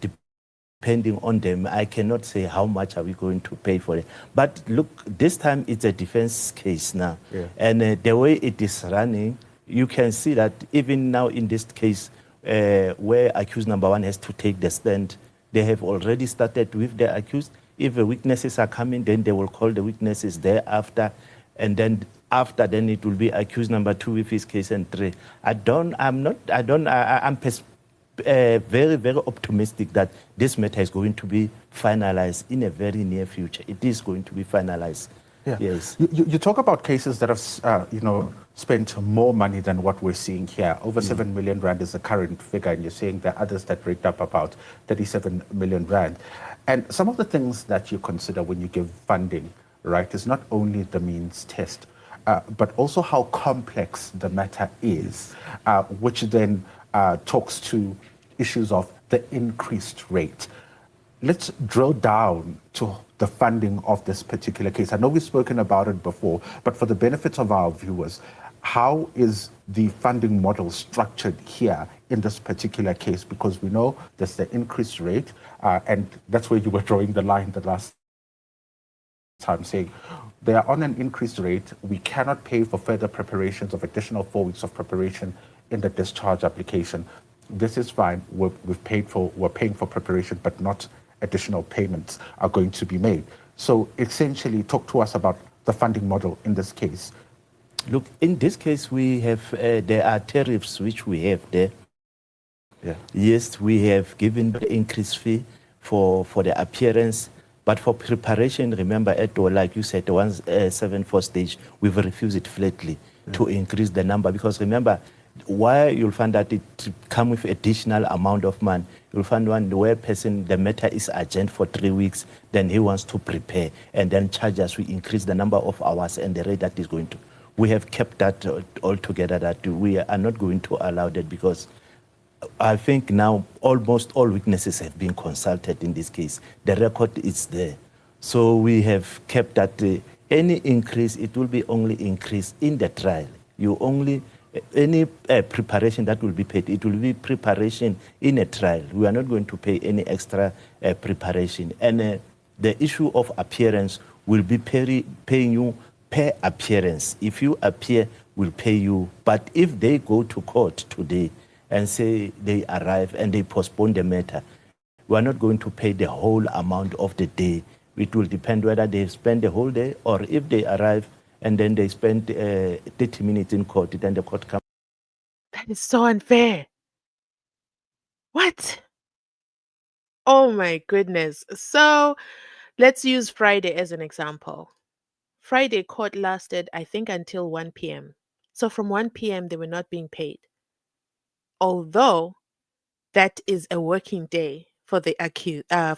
depending on them. I cannot say how much are we going to pay for it. But look, this time it's a defense case now. And the way it is running, you can see that even now in this case, where accused number one has to take the stand, they have already started with the accused. If the witnesses are coming, then they will call the witnesses thereafter, and then after, then it will be accused number two with his case and three. I'm very, very optimistic that this matter is going to be finalized in a very near future. It is going to be finalized. Yeah. Yes. You talk about cases that have, spent more money than what we're seeing here. Over 7 million rand is the current figure, and you're saying there are others that raked up about 37 million rand. And some of the things that you consider when you give funding, right, is not only the means test, but also how complex the matter is, which then talks to issues of the increased rate. Let's drill down to the funding of this particular case. I know we've spoken about it before, but for the benefit of our viewers, how is the funding model structured here in this particular case? Because we know there's the increased rate, and that's where you were drawing the line the last time, saying they are on an increased rate. We cannot pay for further preparations of additional 4 weeks of preparation in the discharge application. This is fine. We're paying for preparation, but not additional payments are going to be made. So essentially, talk to us about the funding model in this case. Look, in this case, we have, there are tariffs which we have there. Yeah. Yes, we have given the increased fee for the appearance, but for preparation, remember, like you said, the 174 stage, we've refused it flatly to increase the number, because remember, why you'll find that it come with additional amount of money. You'll find one where the matter is urgent for 3 weeks, then he wants to prepare and then charge us. We increase the number of hours and the rate that is going to. We have kept that all together, that we are not going to allow that, because I think now almost all witnesses have been consulted in this case. The record is there. So we have kept that any increase, it will be only increase in the trial. You only any preparation that will be paid, it will be preparation in a trial. We are not going to pay any extra preparation. And the issue of appearance will be paying you per appearance. If you appear, we'll pay you. But if they go to court today and say they arrive and they postpone the matter, we are not going to pay the whole amount of the day. It will depend whether they spend the whole day, or if they arrive and then they spend 30 minutes in court, then the court comes. That is so unfair. What? Oh my goodness. So let's use Friday as an example. Friday court lasted, I think, until 1 p.m. So from 1 p.m., they were not being paid. Although that is a working day for the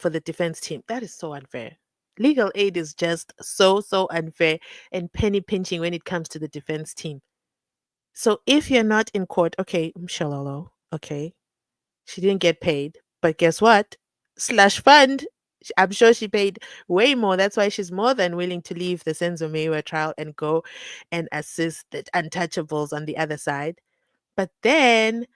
for the defense team. That is so unfair. Legal aid is just so unfair and penny pinching when it comes to the defense team. So if you're not in court, okay, Mshalolo, okay, she didn't get paid, but guess what? Slash fund. I'm sure she paid way more. That's why she's more than willing to leave the Senzo Meyiwa trial and go and assist the untouchables on the other side. But then,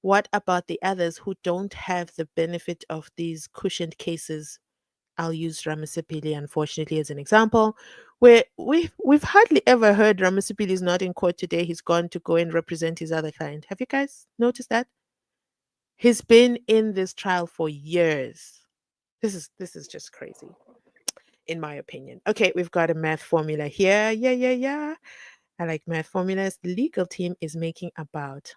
what about the others who don't have the benefit of these cushioned cases? I'll use Ramasipili, unfortunately, as an example, where we've hardly ever heard Ramasipili is not in court today. He's gone to go and represent his other client. Have you guys noticed that? He's been in this trial for years. This is just crazy, in my opinion. Okay, we've got a math formula here. Yeah. I like math formulas. The legal team is making about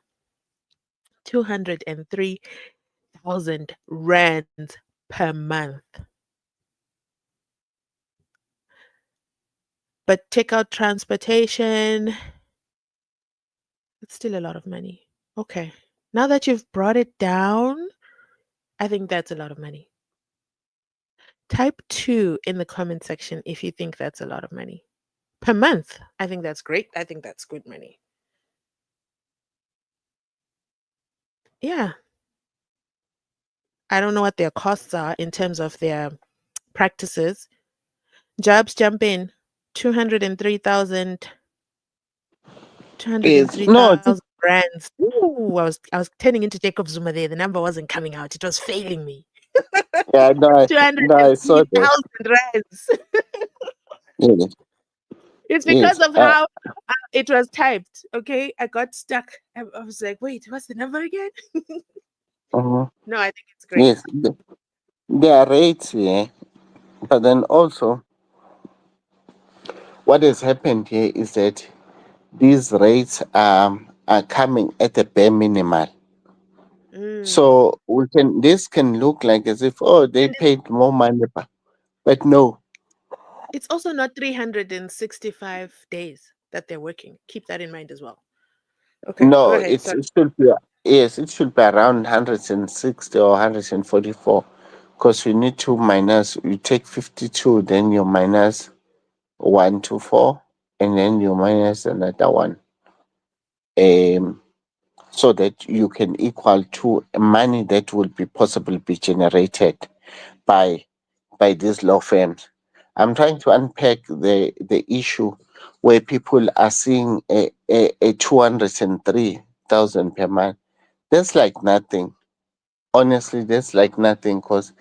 203,000 rands per month. But take out transportation, it's still a lot of money. Okay. Now that you've brought it down, I think that's a lot of money. Type 2 in the comment section if you think that's a lot of money. Per month, I think that's great. I think that's good money. Yeah. I don't know what their costs are in terms of their practices. Jobs jump in 203,000 No, 203,000 rands. Ooh, I was turning into Jacob Zuma there. The number wasn't coming out. It was failing me. yeah, no, I saw that. 203,000 rands. Yes, It's because yes, of how it was typed. Okay, I got stuck. I was like, wait, what's the number again? uh No, I think it's great. yes. There are rates here, but then also what has happened here is that these rates are coming at a bare minimal. Mm. So this can look like as if, oh, they And paid more money, but no, it's also not 365 days that they're working. Keep that in mind as well. Okay, go no, ahead. Sorry. it should be, yes, it should be around 160 or 144, because you need to minus, you take 52, then you minus 124, and then you minus another one, um, so that you can equal to money that will be possibly be generated by these law firms. I'm trying to unpack the issue where people are seeing a 203,000 per month. That's like nothing. Honestly, that's like nothing, because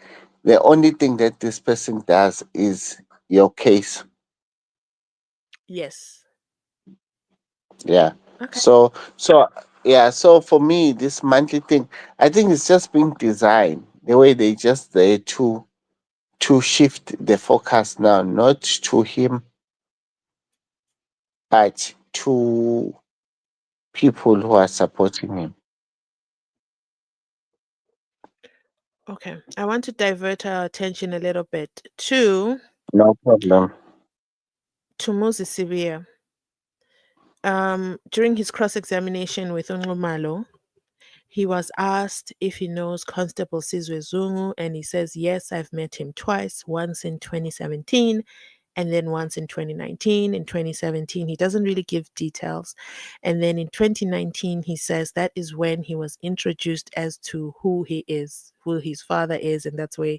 the only thing that this person does is your case. Yes. Yeah. Okay. So yeah, so for me, this monthly thing, I think it's just being designed the way they just there to shift the focus now, not to him, but to people who are supporting him. Okay. I want to divert our attention a little bit No problem. to Moses Sibiya. During his cross-examination with Unqumalo, he was asked if he knows Constable Sizwe Zungu, and he says, yes, I've met him twice, once in 2017 and then once in 2019. In 2017, he doesn't really give details. And then in 2019, he says that is when he was introduced as to who he is, who his father is, and that's where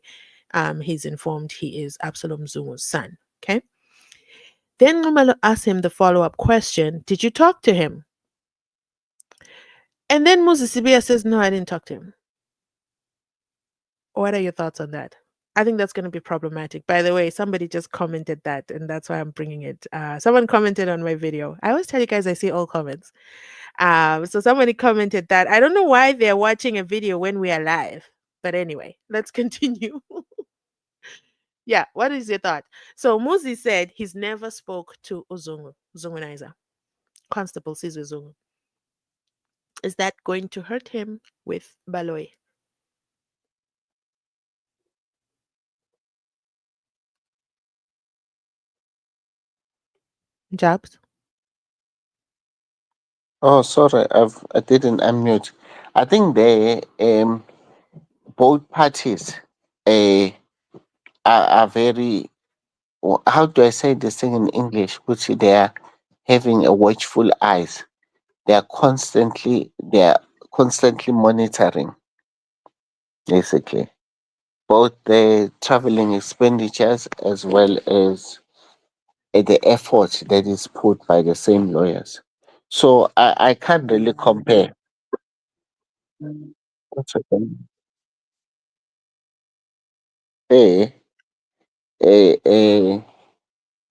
he's informed he is Absalom Zungu's son. Okay. Then Ngumalo asks him the follow-up question, did you talk to him? And then Moses Sibiya says, no, I didn't talk to him. What are your thoughts on that? I think that's going to be problematic. By the way, somebody just commented that, and that's why I'm bringing it. Someone commented on my video. I always tell you guys I see all comments. So somebody commented that. I don't know why they're watching a video when we are live, but anyway, let's continue. Yeah, what is your thought? So Muzi said he's never spoke to Uzungu, Uzungunizer, Constable Sizwe Zungu. Is that going to hurt him with Baloy? Jobs? Oh, sorry, I didn't unmute. I think they both parties uh, are very, how do I say this thing in English? Which they are having a watchful eyes. They are constantly monitoring, basically, both the traveling expenditures as well as the effort that is put by the same lawyers. So I can't really compare. What's it? A, a,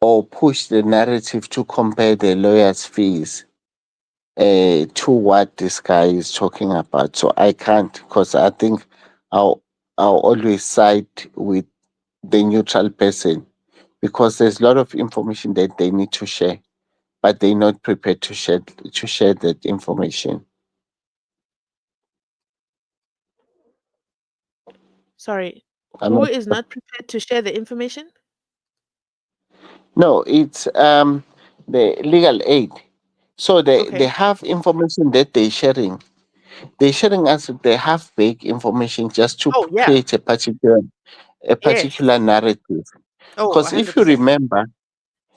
or push the narrative to compare the lawyers' fees to what this guy is talking about. So I can't, because I think I'll always side with the neutral person, because there's a lot of information that they need to share, but they're not prepared to share that information. Sorry, I'm who not, is not prepared to share the information? no, it's the legal aid. So they Okay. have information that they're sharing. They're sharing us they have vague information just to Oh, yeah. create a particular a particular Yes. narrative. Oh, Because if you 100%. remember,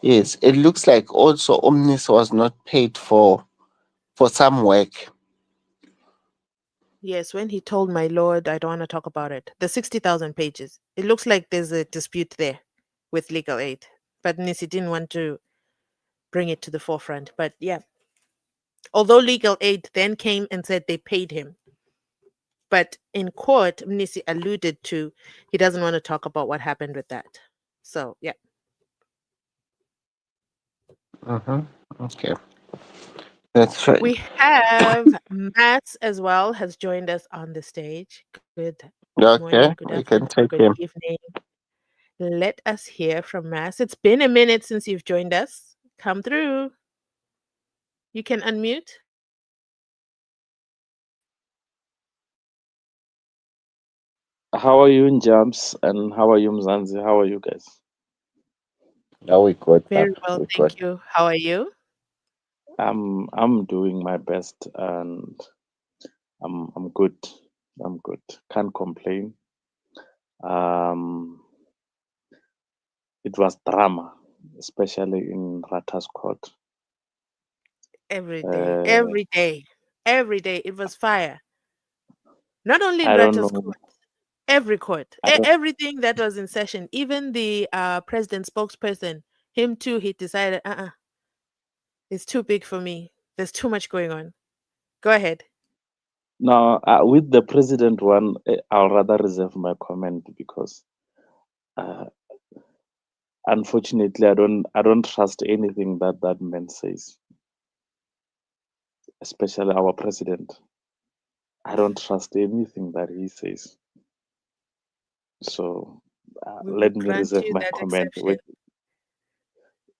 yes, it looks like also Omnis was not paid for some work. Yes, when he told my lord, I don't want to talk about it. The 60,000 pages. It looks like there's a dispute there with legal aid. But Nisi didn't want to bring it to the forefront. But yeah, although legal aid then came and said they paid him. But in court, Nisi alluded to he doesn't want to talk about what happened with that. So yeah. Hmm. Okay, that's right. We have Matt as well has joined us on the stage. Good morning, good Okay, we afternoon, can good take him. evening. Let us hear from Mass. It's been a minute since you've joined us. Come through. You can unmute. How are you in Jams and how are you Mzansi? How are you guys? Now we got Very that. well, We got. thank you. How are you? I'm doing my best and I'm good. I'm good. Can't complain. Um it was drama, especially in Rata's court. Every day, Uh every day, every day. It was fire. Not only in I don't Rata's know. court, every court, I don't everything that was in session, even the president spokesperson, him too, he decided, it's too big for me. There's too much going on. Go ahead. now with the president one, I'll rather reserve my comment because uh, unfortunately I don't trust anything that man says, especially our president. I don't trust anything that he says. So We will let me grant reserve you my that comment. exception.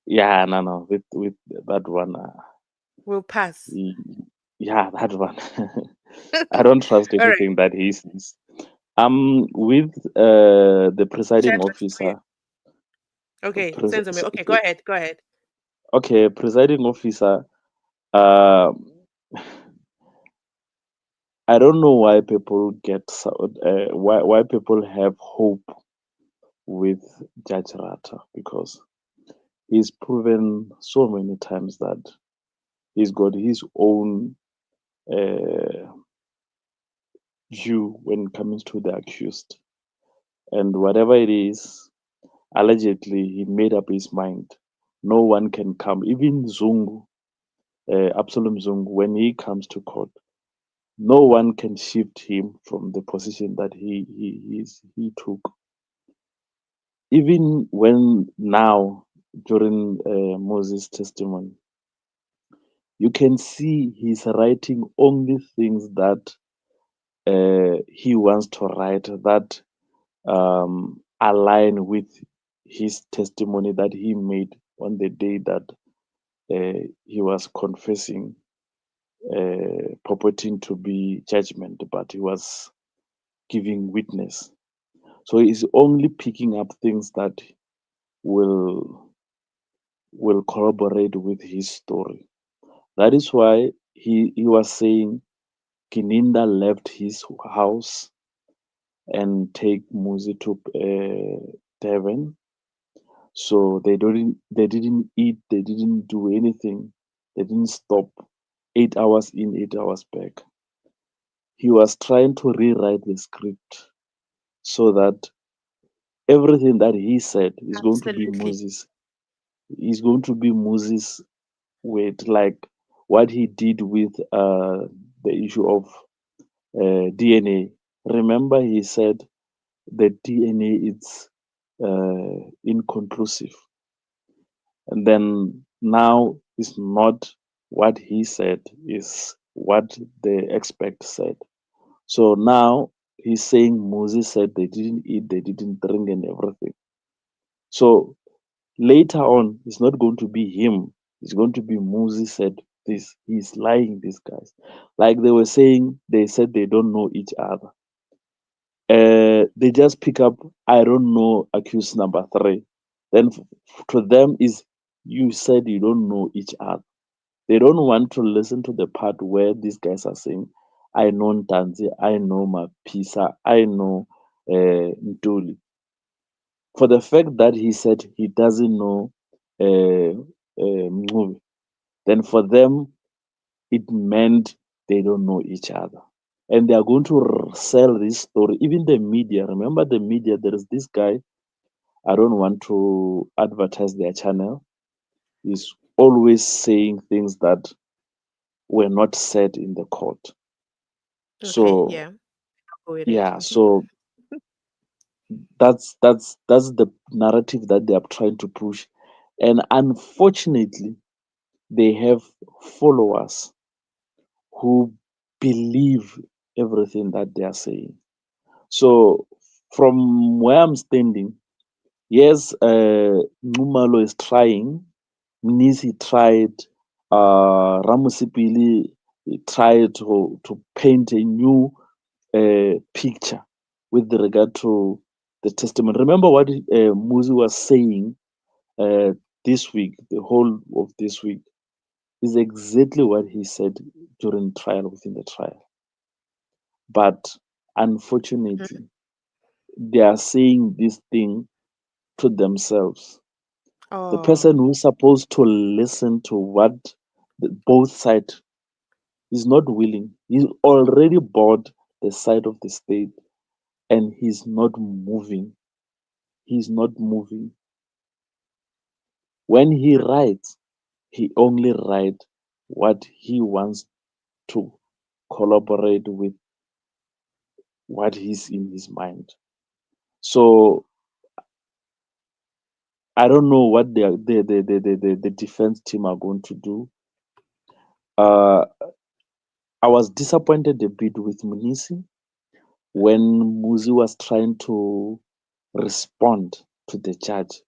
Yeah, no, with that one. We'll pass. Y- yeah, that one. I don't trust All right. anything that he says. With the presiding Judgment is clear. officer. Okay, Pres- Senzo s- Okay, go ahead. Go ahead. okay, presiding officer. Uh, I don't know why people why people have hope with Judge Rata because he's proven so many times that he's got his own uh, view when it comes to the accused. And whatever it is, allegedly, he made up his mind. No one can come. Even Zungu, Absalom Zungu, when he comes to court, no one can shift him from the position that he took. Even when now, during Moses' testimony, you can see he's writing only things that he wants to write that align with his testimony that he made on the day that he was confessing, purporting to be judgment, but he was giving witness. So he's only picking up things that will will corroborate with his story. That is why he was saying Kininda left his house and take Muzi to Devon. So they didn't eat, they didn't do anything, they didn't stop 8 hours in, 8 hours back. He was trying to rewrite the script so that everything that he said is going to be Absolutely. Moses. Is going to be Moses with like what he did with the issue of DNA. Remember, he said the DNA is inconclusive. And then now is not what he said, is what the expert said. So now he's saying Moses said they didn't eat, they didn't drink, and everything. So later on, it's not going to be him. It's going to be Moses said this. He's lying, these guys. Like they were saying, they said they don't know each other. They just pick up, I don't know, accused number three. Then to them is you said you don't know each other. They don't want to listen to the part where these guys are saying, I know Ntanzi, I know Mapisa, I know Ntuli. for the fact that he said he doesn't know Mncube, then for them it meant they don't know each other. And they are going to sell this story. Even the media, remember the media, there is this guy, I don't want to advertise their channel. He's always saying things that were not said in the court. Okay, So yeah, go with it. yeah, so that's the narrative that they are trying to push. And unfortunately, they have followers who believe everything that they are saying. So from where I'm standing, yes, Numalo is trying, Mnisi tried, Ramusipili tried to paint a new picture with regard to the testimony. Remember what Muzi was saying uh, this week, the whole of this week, is exactly what he said during trial, within the trial. But Mhm. unfortunately, they are saying this thing to themselves. The Oh, person who's supposed to listen to what both sides is not willing. He's already bought the side of the state and he's not moving. He's not moving. When he writes, he only writes what he wants to collaborate with, what is in his mind. So I don't know what the defense team are going to do. Uh, I was disappointed a bit with Munisi when Muzi was trying to respond to the judge.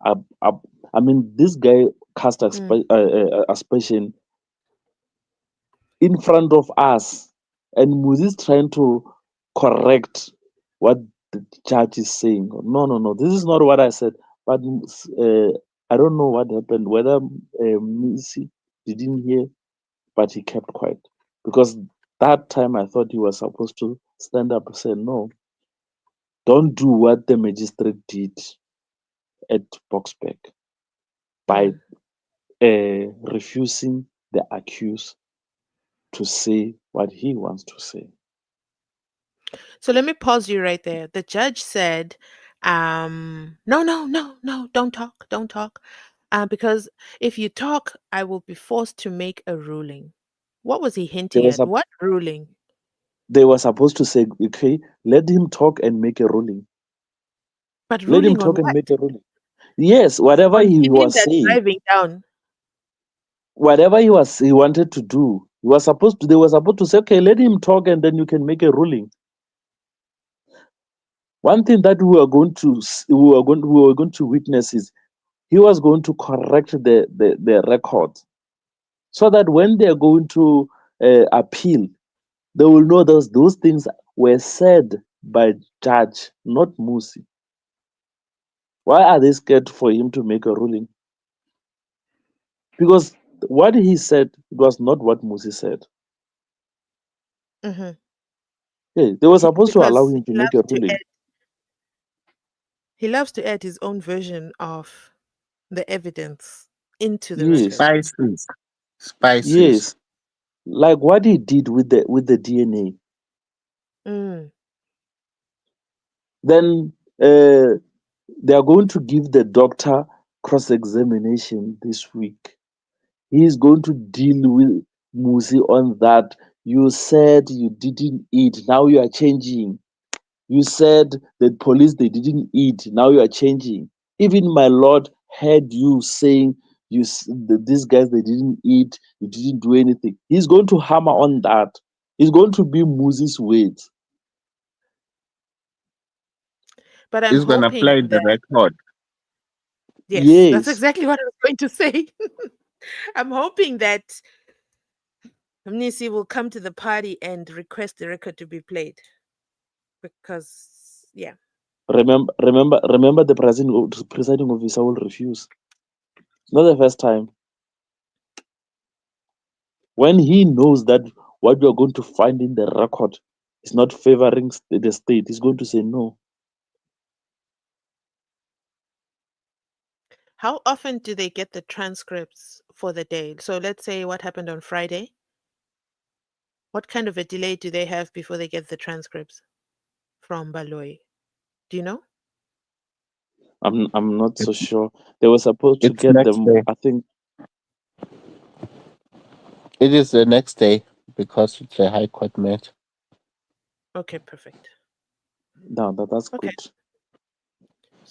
I, I, I mean, this guy cast mm, aspersion in front of us, and Muzi is trying to correct what the judge is saying. No, no, no, this is not what I said. But I don't know what happened, whether Muzi didn't hear, but he kept quiet. Because that time I thought he was supposed to stand up and say, no, don't do what the magistrate did at Boxback by mm. refusing the accused to say what he wants to say. So let me pause you right there. The judge said, no, no, no, no, don't talk, don't talk. Because if you talk, I will be forced to make a ruling. What was he They hinting were, at? What ruling? they were supposed to say, okay, let him talk and make a ruling. But Let him ruling on talk and what? make a ruling. Yes, whatever On he Pippin was that's saying, driving down. whatever he wanted to do, he was supposed to. They were supposed to say, okay, let him talk and then you can make a ruling. One thing that we were going to witness is he was going to correct the record so that when they're going to appeal, they will know those things were said by judge, not Musi. Why are they scared for him to make a ruling? Because what he said was not what Musi said. Hmm. Yeah, they were supposed to allow Because him to make a ruling. he loves to add his own version of the evidence into the record. Yes, Spices. Spices. yes, like what he did with the DNA. Mm. Then they are going to give the doctor cross examination this week. He is going to deal with Musi on that. You said you didn't eat, now you are changing. You said the police they didn't eat, now you are changing. Even my lord heard you saying these guys they didn't eat, you didn't do anything. He's going to hammer on that. He's going to be Musi's weight. But I'm He's gonna hoping play the that, record. yes, that's Yes, exactly what I was going to say. I'm hoping that Mnisi will come to the party and request the record to be played because, yeah. remember the presiding officer will refuse. It's not the first time. When he knows that what you're going to find in the record is not favoring the state, he's going to say no. How often do they get the transcripts for the day? So let's say what happened on Friday. What kind of a delay do they have before they get the transcripts from Baloy? Do you know? I'm not It, so sure. They were supposed to it's get next them, day. I think. It is the next day because it's a high court matter. Okay, perfect. No, that's Okay. good.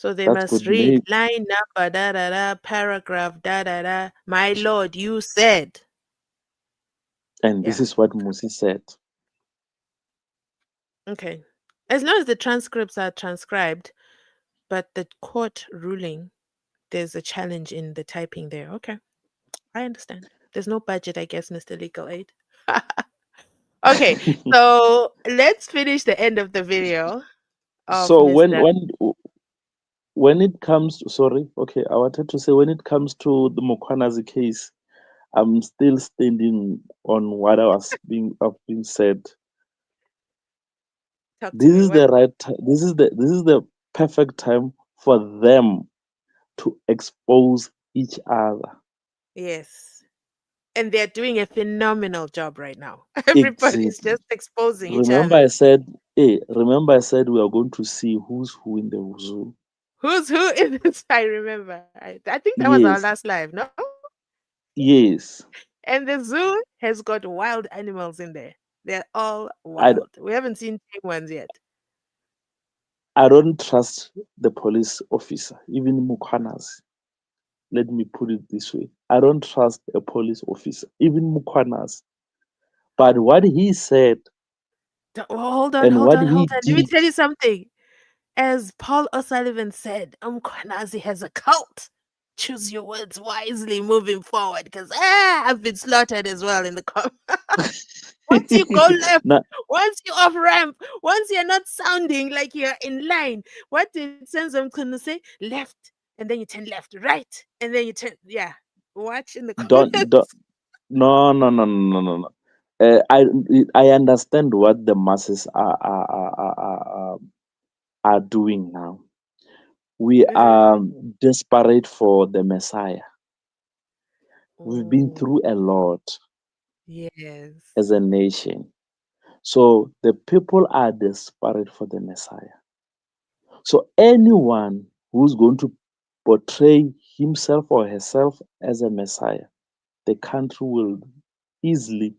So they That's must good. read line number, da da da, paragraph, da da da. My lord, you said. And this Yeah. is what Musi said. Okay. As long as the transcripts are transcribed, but the court ruling, there's a challenge in the typing there. Okay. I understand. There's no budget, I guess, Mr. Legal Aid. Okay. So let's finish the end of the video of So Mr. when it comes to, sorry, okay, I wanted to say when it comes to the Umkhwanazi case, I'm still standing on what I've been said. Talk to This me. is What? the right this is the perfect time for them to expose each other. Yes. And they're doing a phenomenal job right now. Everybody's Exactly. just exposing each Remember other. I said, hey, remember I said we are going to see who's who in the zoo. Who's who in this? I remember. I think that was our Yes, last live, no? yes. And the zoo has got wild animals in there. They're all I, wild. We haven't seen tame ones yet. I don't trust the police officer, even Umkhwanazi. Let me put it this way. I don't trust a police officer, even Umkhwanazi. But what he said Hold on, and hold what on, he hold on. Let me did, tell you something. As Paul O'Sullivan said, Umkhwanazi has a cult. Choose your words wisely moving forward because I've been slaughtered as well in the comments. Once you go left, na- once you off ramp, once you're not sounding like you're in line, what did Senzo Mchunu say? Left, and then you turn left, right, and then you turn, yeah. Watch in the don't, comments. no, no, no, no, no, no. I understand what the masses are doing now. We Hmm. are desperate for the Messiah. We've been Oh, through a lot yes. as a nation. So the people are desperate for the Messiah. So anyone who's going to portray himself or herself as a Messiah, the country will easily,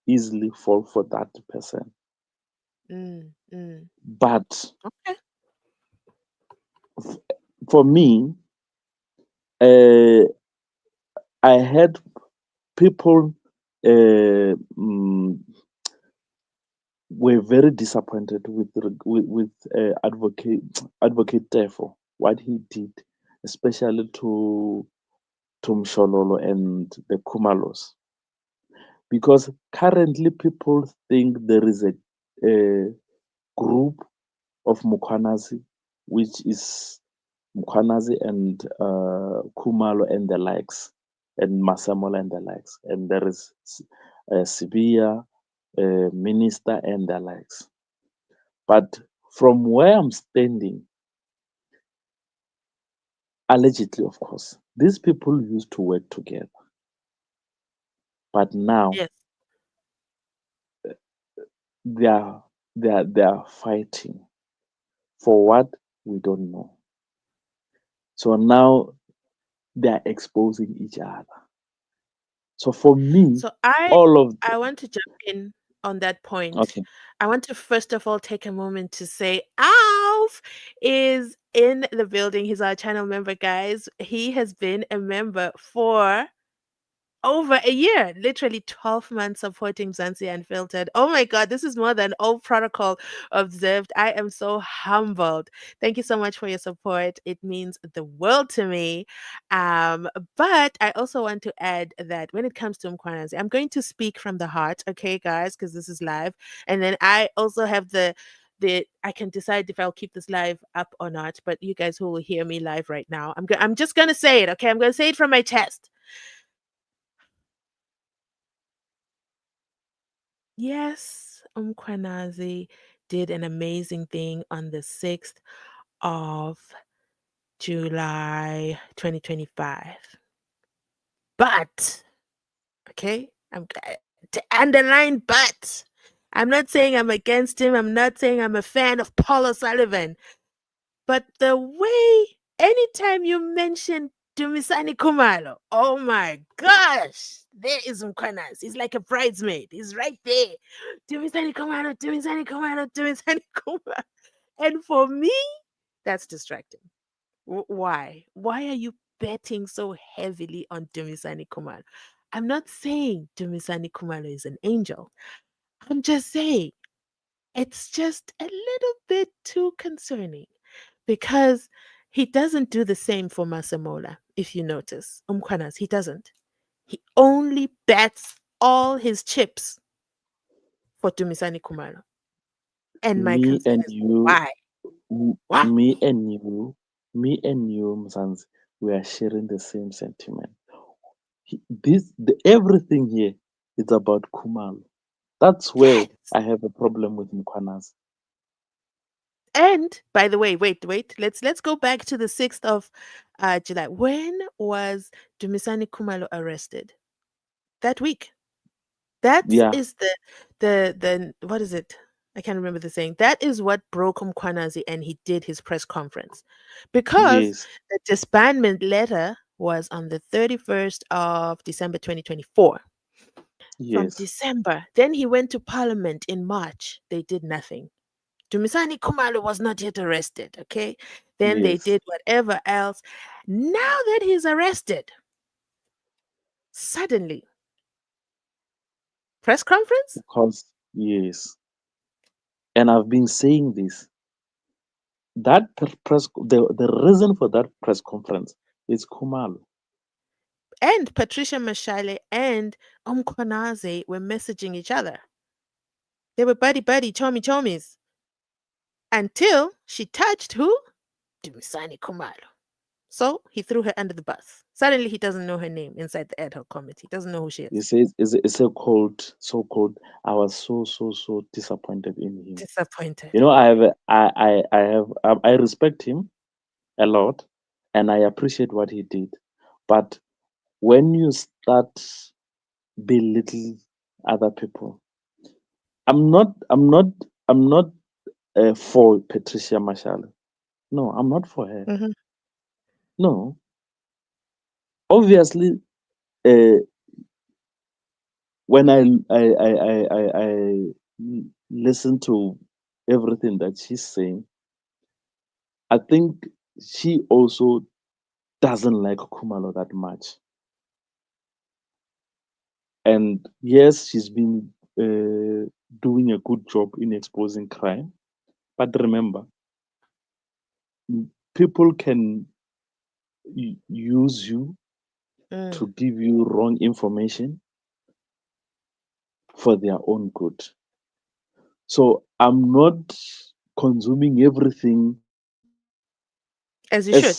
easily fall for that person. Mm, mm. But Okay. f- for me, uh, I had people mm, were very disappointed with advocate Tefo, what he did, especially to Mshololo and the Kumalos, because currently people think there is a group of Umkhwanazi, which is Umkhwanazi and Kumalo and the likes, and Masamola and the likes, and there is Sibiya, Minister and the likes. But from where I'm standing, allegedly, of course, these people used to work together, but now Yes. they are they are fighting for what we don't know. So now they are exposing each other. So for me, So I all of I want to jump in on that point. okay, I want to first of all take a moment to say Alf is in the building. He's our channel member, guys. He has been a member for over a year, literally 12 months supporting Mzansi Unfiltered. Oh my God, this is more than all protocol observed. I am so humbled. Thank you so much for your support. It means the world to me. Um, but I also want to add that when it comes to Umkhwanazi, I'm going to speak from the heart, okay, guys, because this is live. And then I also have the I can decide if I'll keep this live up or not. But you guys who will hear me live right now, I'm just gonna say it, okay? I'm gonna say it from my chest. Yes, Umkhwanazi did an amazing thing on the 6th of July 2025. But, okay, to underline but. I'm not saying I'm against him. I'm not saying I'm a fan of Paul O'Sullivan. But the way, anytime you mention Dumisani Kumalo, oh my gosh, there is Umkhwanazi. He's like a bridesmaid. He's right there. Dumisani Kumalo, Dumisani Kumalo, Dumisani Kumalo. And for me, that's distracting. Why? Why are you betting so heavily on Dumisani Kumalo? I'm not saying Dumisani Kumalo is an angel. I'm just saying it's just a little bit too concerning because he doesn't do the same for Masemola, if you notice. Umkhwanazi, he doesn't. He only bets all his chips for Dumisani Kumalo. And my Me concern and is you, why? Why? me and you, Mzansi, we are sharing the same sentiment. Everything here is about Kumalo. That's where Yes. I have a problem with Mkhwanazi. And by the way, wait. Let's go back to the 6th of July. When was Dumisani Kumalo arrested? That week. That Yeah, is the what is it? I can't remember the saying. That is what broke Umkhwanazi and he did his press conference. Because yes, the disbandment letter was on the 31st of December 2024. From yes, December, then he went to parliament in March. They did nothing. Dumisani Kumalo was not yet arrested, okay? Then they yes. did whatever else. Now that he's arrested, suddenly, press conference? Because, yes. And I've been saying this. The reason for that press conference is Kumalo. And Patricia Mashale and Umkhwanazi were messaging each other. They were buddy buddy, chommy chommies. Until she touched who? Dumisani Kumalo. So he threw her under the bus. Suddenly he doesn't know her name inside the ad hoc committee. He doesn't know who she He is. says it's so called. I was so disappointed in him. Disappointed. You know, I respect him a lot, and I appreciate what he did. But when you start belittle other people, I'm not for Patricia Mashale. No, I'm not for her. Mhm. No, obviously, uh, when I listen to everything that she's saying, I think she also doesn't like Kumalo that much. And yes, she's been doing a good job in exposing crime. But remember, people can use you Mm. to give you wrong information for their own good. So I'm not consuming everything As you as should.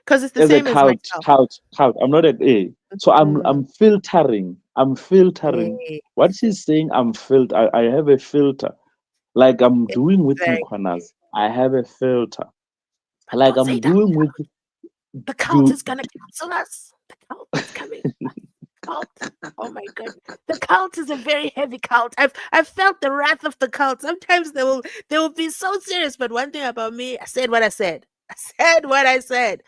Because it's the as a same as cult, myself. cult, cult. I'm not at A. So Mm. I'm filtering. I'm filtering. Yeah, What she's saying, I have a filter. Like I'm doing with exactly. Mkhwanazi. I have a filter. But Like don't say I'm that. doing with The cult do is gonna cancel us. The cult is coming. Cult. Oh my goodness. The cult is a very heavy cult. I've felt the wrath of the cult. Sometimes they will be so serious. But one thing about me, I said what I said. I said what I said.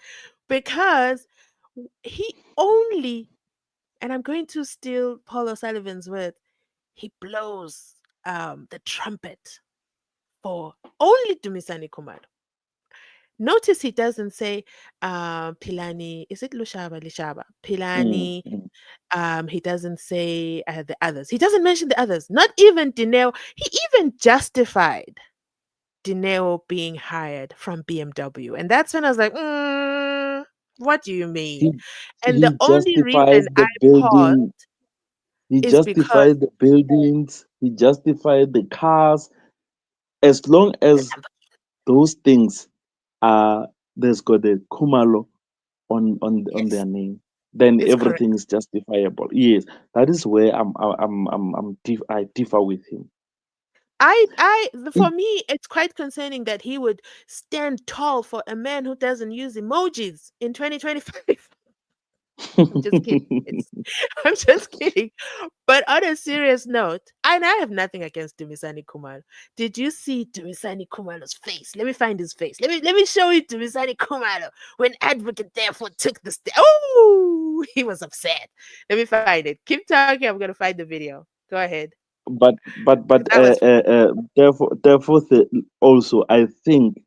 Because he only, and I'm going to steal Paul O'Sullivan's word, he blows the trumpet for only Dumisani Kumalo. Notice he doesn't say Pilani, is it Lushaba, Lishaba? mm, Pilani, mm. he doesn't say the others. He doesn't mention the others. Not even Dineo. He even justified Dineo being hired from BMW. And that's when I was like, what do you mean? he And the he only justifies reason the I paused building. He is because justified the buildings. He justified the cars. As long the as number. those things are there's got a Kumalo on Yes, their name, then it's everything correct. is justifiable. Yes, that is where I differ with him. For me, it's quite concerning that he would stand tall for a man who doesn't use emojis in 2025. I'm just kidding. I'm just kidding. But on a serious note, and I have nothing against Dumisani Kumalo. Did you see Dumisani Kumalo's face? Let me find his face. Let me show you Dumisani Kumalo when Advocate therefore took the step. Oh, he was upset. Let me find it. Keep talking. I'm gonna find the video. Go ahead. But That was therefore also I think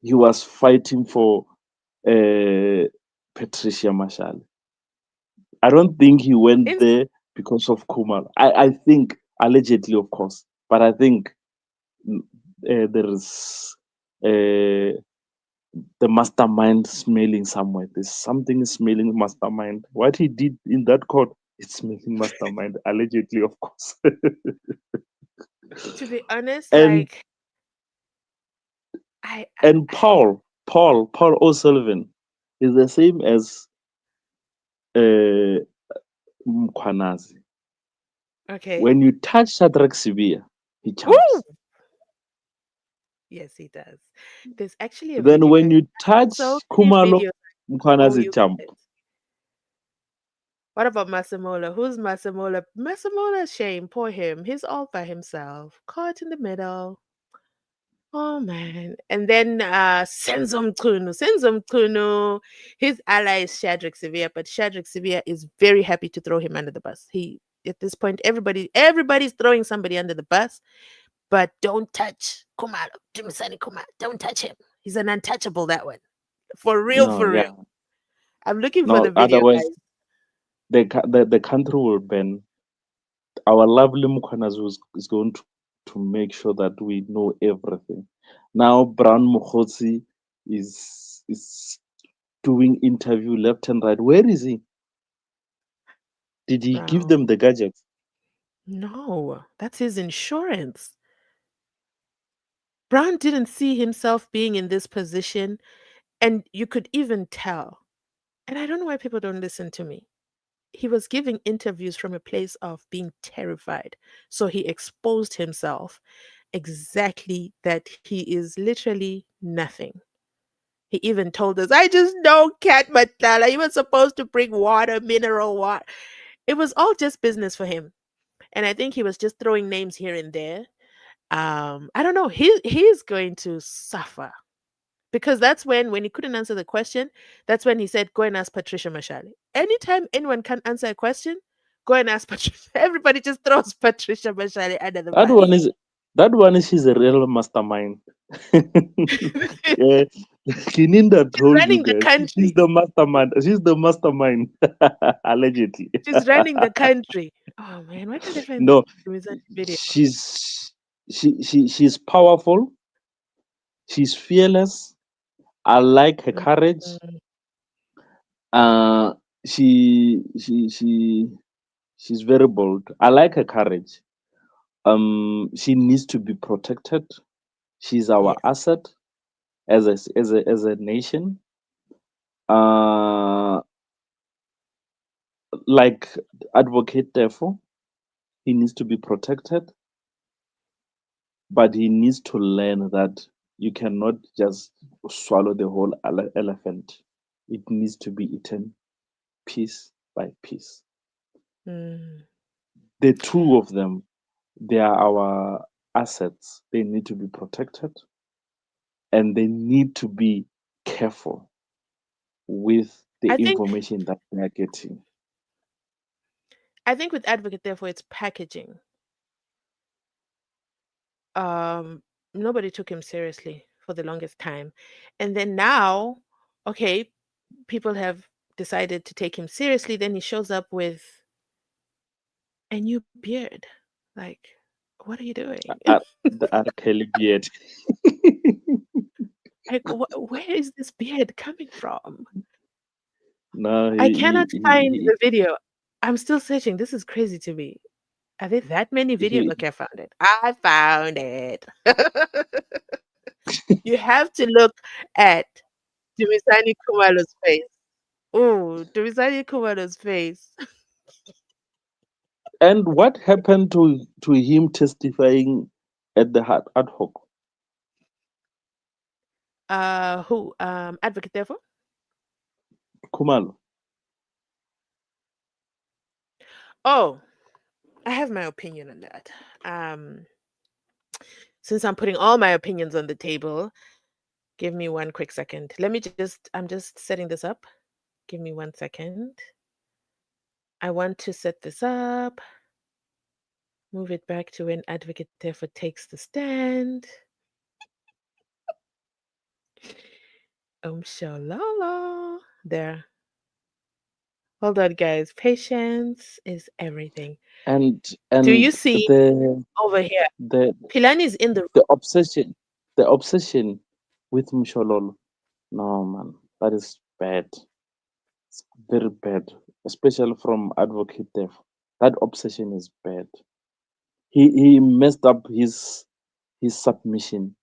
he was fighting for Patricia Marshall. I don't think he went in, there because of Kumar. I think allegedly, of course, but I think there is uh, the mastermind smelling somewhere. There's something smelling mastermind. What he did in that court, it's smelling mastermind. Allegedly, of course. to be honest, and like I, and Paul O'Sullivan is the same as uh, Umkhwanazi. okay. When you touch Shadrach Sibiya, he Woo! jumps. Yes, he does. There's actually a Then video, when guys. you So touch many Kumalo, videos. Oh, Umkhwanazi you jump. guys. What about Masamola? Who's Masamola? Masamola, shame. Poor him. He's all by himself, caught in the middle. Oh man. And then Senzo Mchunu. Senzo Mchunu, his ally is Shadrach Sibiya, but Shadrach Sibiya is very happy to throw him under the bus. He at this point, everybody's throwing somebody under the bus, but don't touch Kumalo. Jimisani Kumalo. Don't touch him. He's an untouchable, that one. For real, No, for real. yeah. I'm looking for No, the video, otherwise guys. the country will burn. Our lovely Umkhwanazi is going to make sure that we know everything. Now Brown Mukhosi is doing interview left and right. Where is he? Did he give Brown. them the gadgets? No, that's his insurance. Brown didn't see himself being in this position, and you could even tell. And I don't know why people don't listen to me. He was giving interviews from a place of being terrified. So he exposed himself exactly that he is literally nothing. He even told us, I just know Cat Matala. He was supposed to bring water, mineral water. It was all just business for him. And I think he was just throwing names here and there. I don't know. He's going to suffer because that's when he couldn't answer the question, that's when he said, "Go and ask Patricia Mashali." Anytime anyone can't answer a question, go and ask Patricia. Everybody just throws Patricia Mashali under the That bus. one is that one is she's a real mastermind. Yeah, Kininda She's told you running the guys. She's country. the mastermind. She's the mastermind, allegedly. She's running the country. Oh man, why can't I find No, this video? she's powerful. She's fearless. I like her courage. Mm, Uh, she she she she's very bold. I like her courage. She needs to be protected. She's our yes. asset as a nation. Uh, like advocate, therefore, he needs to be protected, but he needs to learn that you cannot just swallow the whole elephant. It needs to be eaten piece by piece. Mm. The two of them, they are our assets. They need to be protected and they need to be careful with the I think information that they are getting. I think with advocate, therefore, it's packaging. Um, Nobody took him seriously for the longest time, and then now, okay, people have decided to take him seriously. Then he shows up with a new beard. Like, what are you doing? The R. Kelly beard. Like, where is this beard coming from? No, I cannot find he, the video. I'm still searching. This is crazy to me. Are there that many videos? he, Okay, I found it. I found it. You have to look at Dumisani Kumalo's face. Oh, Dumisani Kumalo's face. and what happened to him testifying at the ad hoc. Who? Advocate therefore? Khumalo. Oh, I have my opinion on that. Um, since I'm putting all my opinions on the table, give me one quick second. I'm just setting this up. Give me 1 second. I want to set this up, move it back to when Advocate therefore takes the stand. Shalala. There. Hold on, guys. Patience is everything. And Do you and see the over here? the Pilani is in the room. the obsession with Mshololo. No man, that is bad. It's very bad, especially from Advocate Dev. That obsession is bad. He messed up his submission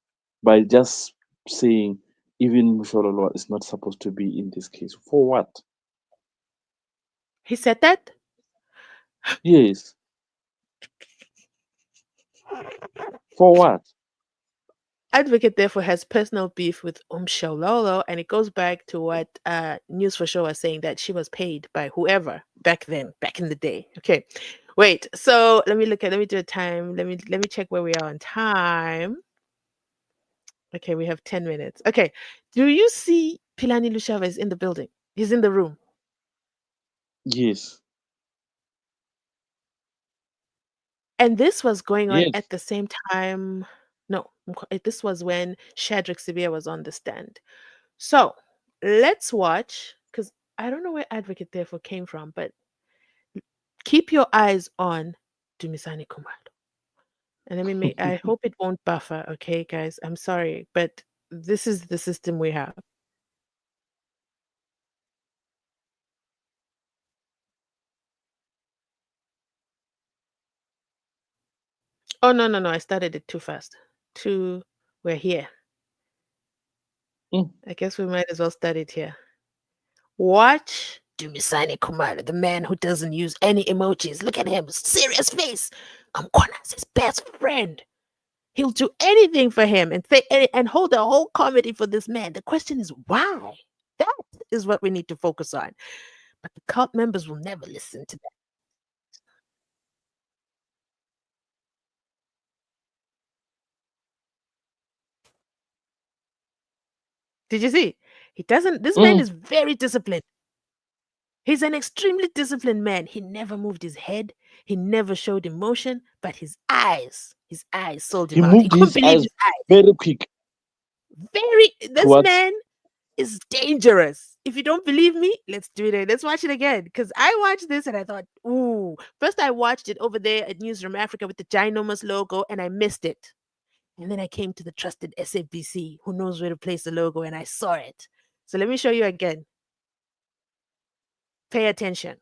by just saying even Mshololo is not supposed to be in this case. For what? He said that? Yes. For what? Advocate therefore has personal beef with Shalolo, and it goes back to what News for Sure was saying, that she was paid by whoever back then, back in the day. Okay, wait. So let me do a time. Let me check where we are on time. Okay, we have 10 minutes. Okay, do you see Pilani Lushava is in the building? He's in the room, Yes. and this was going on Yes. at the same time. No, this was when Shadrach Sibiya was on the stand. So let's watch, because I don't know where Advocate therefore came from, but keep your eyes on Dumisani Kumalo. And let me make, I hope it won't buffer, okay, guys? I'm sorry, but this is the system we have. Oh, no, no, no, I started it too fast. We're here. Mm. I guess we might as well start it here. Watch Dumisani Kumalo, the man who doesn't use any emojis. Look at him, serious face. Umkhwanazi's best friend. He'll do anything for him and say and hold a whole comedy for this man. The question is why? That is what we need to focus on. But the cult members will never listen to that. Did you see? He doesn't This man Mm. is very disciplined. He's an extremely disciplined man. He never moved his head. He never showed emotion, but his eyes sold He him out. He moved couldn't his believe eyes his eyes. very quick This towards. man is dangerous. If you don't believe me, let's do it. Let's watch it again. Because I watched this and I thought, ooh. First, I watched it over there at Newsroom Africa with the ginormous logo and I missed it. And then I came to the trusted SABC, who knows where to place the logo, and I saw it. So let me show you again. Pay attention.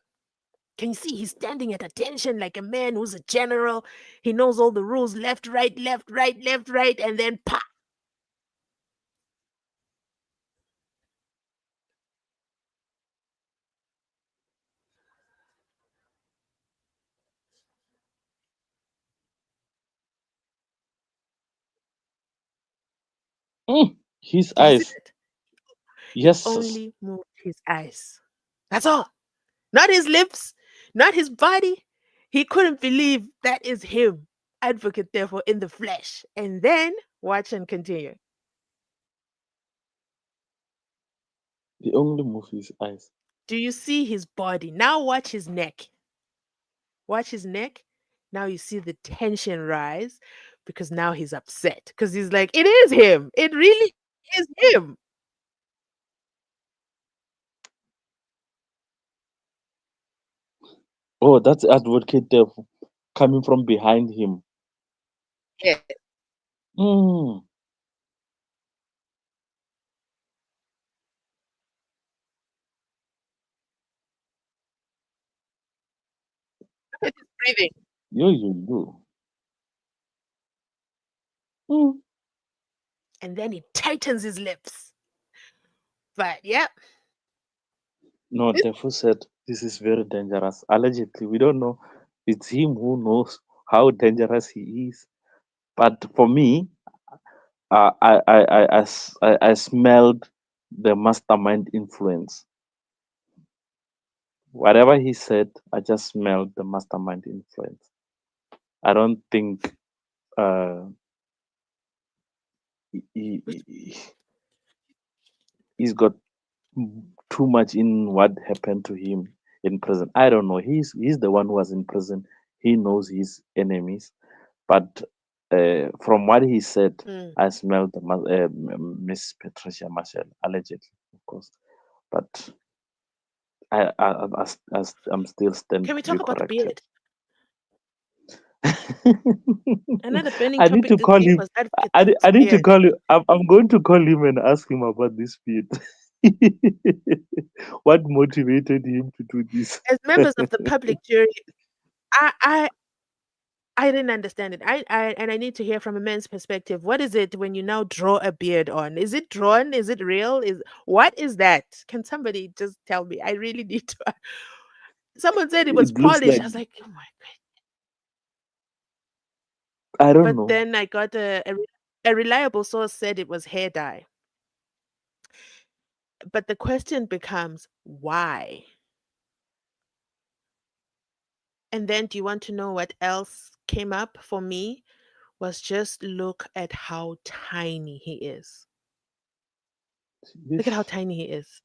Can you see he's standing at attention like a man who's a general? He knows all the rules, left, right, left, right, left, right, and then pop. His Did you see eyes. that? He Yes. only moved his eyes. That's all. Not his lips, not his body. He couldn't believe that is him, advocate therefore in the flesh. And then watch and continue. He only moved his eyes. Do you see his body? Now watch his neck. Watch his neck. Now you see the tension rise because now he's upset because he's like, it is him. It really is him. Oh, that's Advocate Dev coming from behind him. Yeah. Mm. Look at his breathing. Yo. Mm. And then he tightens his lips. But yeah, No, this Defu said this is very dangerous. Allegedly, we don't know. It's him who knows how dangerous he is. But for me, I smelled the mastermind influence. Whatever he said, I just smelled the mastermind influence. I don't think uh, he, Which he, he's got too much in what happened to him in prison. I don't know. He's the one who was in prison. He knows his enemies, but from what he said, mm. I smelled Miss Patricia Marshall allegedly, of course. But I'm still stand Can we to be talk about the corrected. beard? Another burning I need topic to this call week him. was Advocate Zumu's I need to beard. call you. I'm going to call him and ask him about this feud. What motivated him to do this? As members of the public jury, I, I I didn't understand it. I need to hear from a man's perspective. What is it when you now draw a beard on? Is it drawn? Is it real? Is what is that? Can somebody just tell me? I really need to. Someone said it was It looks polished. like I was like, oh my god. I don't But know. then I got a reliable source said it was hair dye. But the question becomes why? And then do you want to know what else came up for me? Was just look at how tiny he is. Look at how This tiny he is.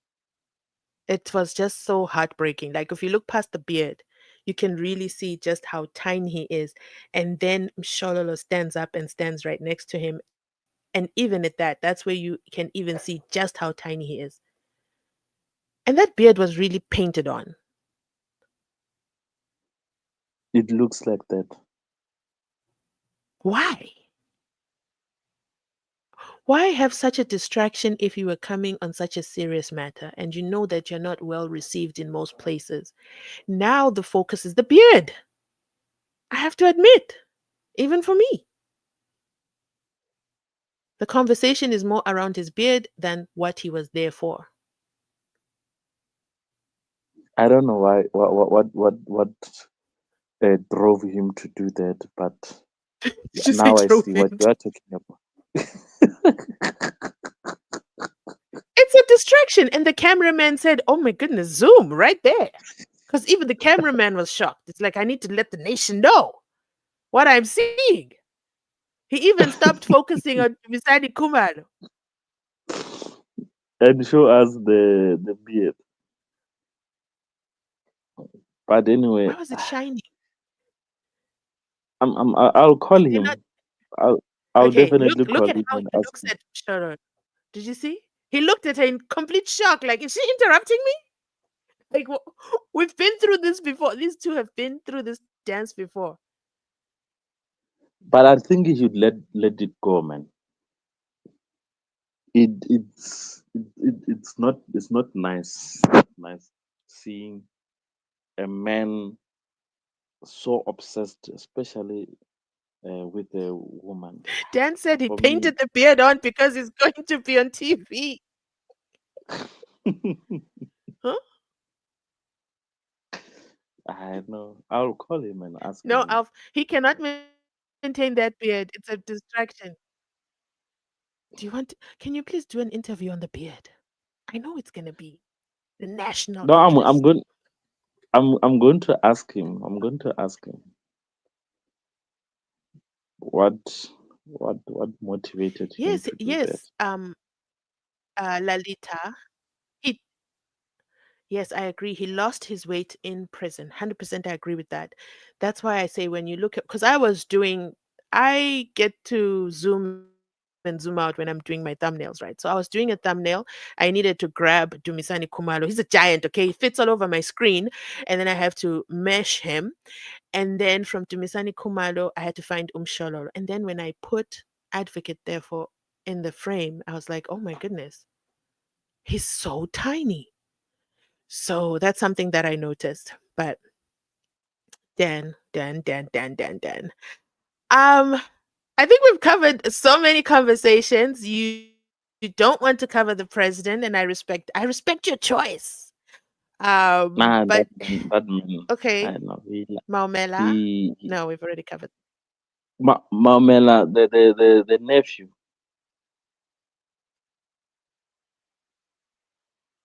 It was just so heartbreaking. Like if you look past the beard, you can really see just how tiny he is. And then Mshololo stands up and stands right next to him. And even at that, that's where you can even see just how tiny he is. And that beard was really painted on. it looks like that. Why? Why have such a distraction if you were coming on such a serious matter and you know that you're not well received in most places? Now the focus is the beard. I have to admit, even for me. The conversation is more around his beard than what he was there for. I don't know why what drove him to do that, but Did you say now I drove see what him? you are talking about. It's a distraction. And the cameraman said, oh my goodness, zoom right there. Because even the cameraman was shocked. It's like, I need to let the nation know what I'm seeing. He even stopped focusing on Misani Kumalo. And show us the beard. But anyway, Why was it shiny? I'll call Did you not? him. I'll I'll Okay, definitely look call at him how and he ask looks him. at Sharon. Did you see? He looked at her in complete shock. Like, is she interrupting me? Like, we've been through this before. These two have been through this dance before. But I think he should let it go, man. It's not nice seeing a man so obsessed, especially with a woman. Dan said he For me, painted the beard on because he's going to be on TV. Huh? I know. I'll call him and ask No, him. Alf, he cannot maintain that beard. It's a distraction. Do you want? Can you please do an interview on the beard? I know it's gonna be the national No, interest. I'm going to ask him. I'm going to ask him what what motivated him Yes, to do that. yes. Lalita. He Yes, I agree. He lost his weight in prison. 100% I agree with that. That's why I say when you look at, because I get to zoom in, zoom out when I'm doing my thumbnails, right? So I was doing a thumbnail. I needed to grab Dumisani Kumalo. He's a giant, okay? He fits all over my screen. And then I have to mesh him. And then from Dumisani Kumalo, I had to find Umshololo. And then when I put Advocate therefore in the frame, I was like, oh my goodness, he's so tiny. So that's something that I noticed. But Dan. Um, I think we've covered so many conversations. You don't want to cover the president, and I respect your choice. But Nah, that man, okay, I know Maumela. he No, we've already covered. Mamela, the nephew.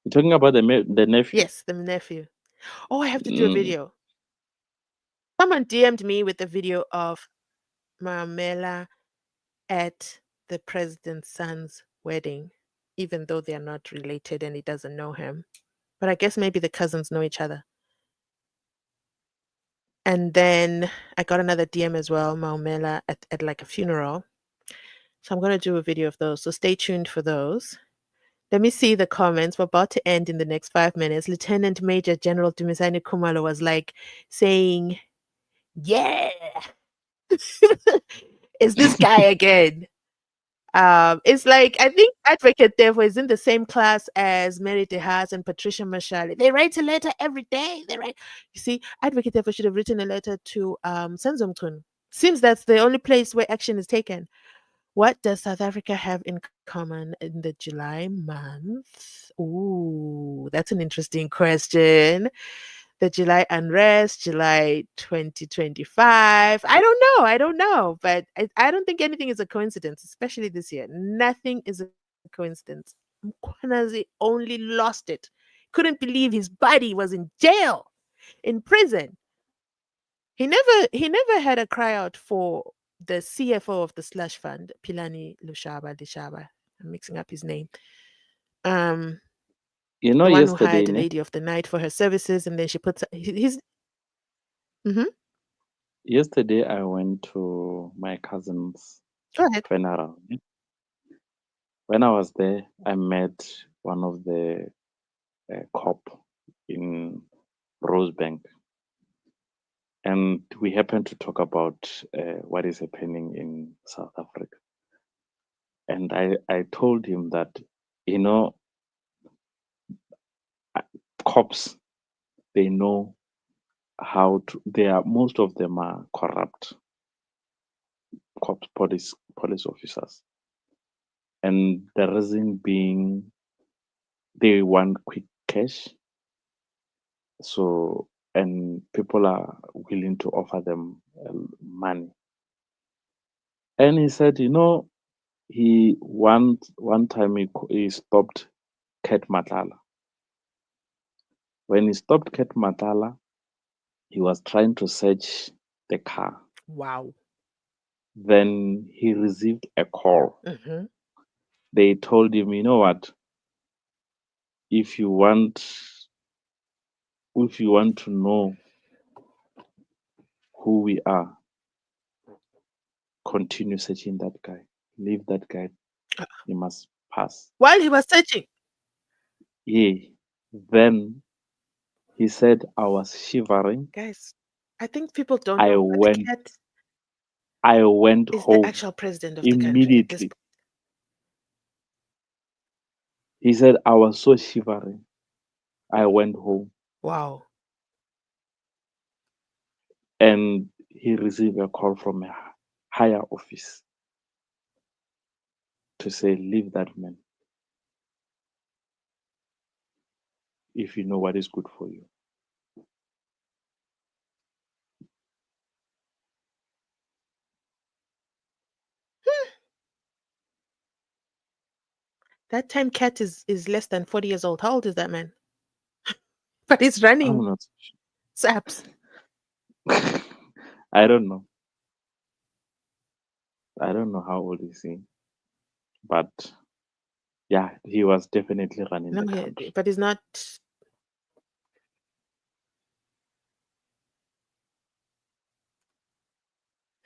You're talking about the nephew. Yes, the nephew. Oh, I have to do a Mm. video. Someone DM'd me with a video of Mamela at the president's son's wedding, even though they are not related and he doesn't know him. But I guess maybe the cousins know each other. And then I got another DM as well, Maumela at like a funeral. So I'm going to do a video of those. So stay tuned for those. Let me see the comments. We're about to end in the next 5 minutes. Lieutenant Major General Dumisani Kumalo was like saying, yeah, it's this guy again. It's like I think Advocate Devo is in the same class as Mary DeHaas and Patricia Mashali. They write a letter every day. They write. You see, Advocate Devo should have written a letter to Senzo Meyiwa. Seems that's the only place where action is taken. What does South Africa have in common in the July month? Ooh, that's an interesting question. The July unrest, July 2025. I don't know. I don't know. But I don't think anything is a coincidence, especially this year. Nothing is a coincidence. Umkhwanazi only lost it. Couldn't believe his body was in jail, in prison. He never had a cry out for the CFO of the slush fund, Pilani Lushaba. I'm mixing up his name. Um, You know, the one who hired yesterday, the ne? lady of the night for her services, and then she puts his. Mhm. Yesterday I went to my cousin's Go ahead. funeral. When I was there, I met one of the cop in Rosebank, and we happened to talk about what is happening in South Africa. And I told him that, you know, cops, they know how to. They are, most of them are corrupt cops, police officers, and the reason being they want quick cash. So, and people are willing to offer them money. And he said, you know, he one time he stopped Cat Matala. When he stopped Cat Matala, he was trying to search the car. Wow. Then he received a call. Hmm. They told him, you know what, if you want to know who we are, continue searching that guy. Leave that guy. He must pass. While he was searching, Yeah. Then he said, I was shivering. guys, I think people don't I know, but went Kat I went is the home actual president of the country at this immediately. point. He said, I was so shivering. I went home, Wow. and he received a call from a higher office to say, leave that man if you know what is good for you. That time Cat is less than 40 years old. How old is that man? But he's I'm running not SAPs. I don't know. I don't know how old is he. But yeah, he was definitely running No, the country. but he's not.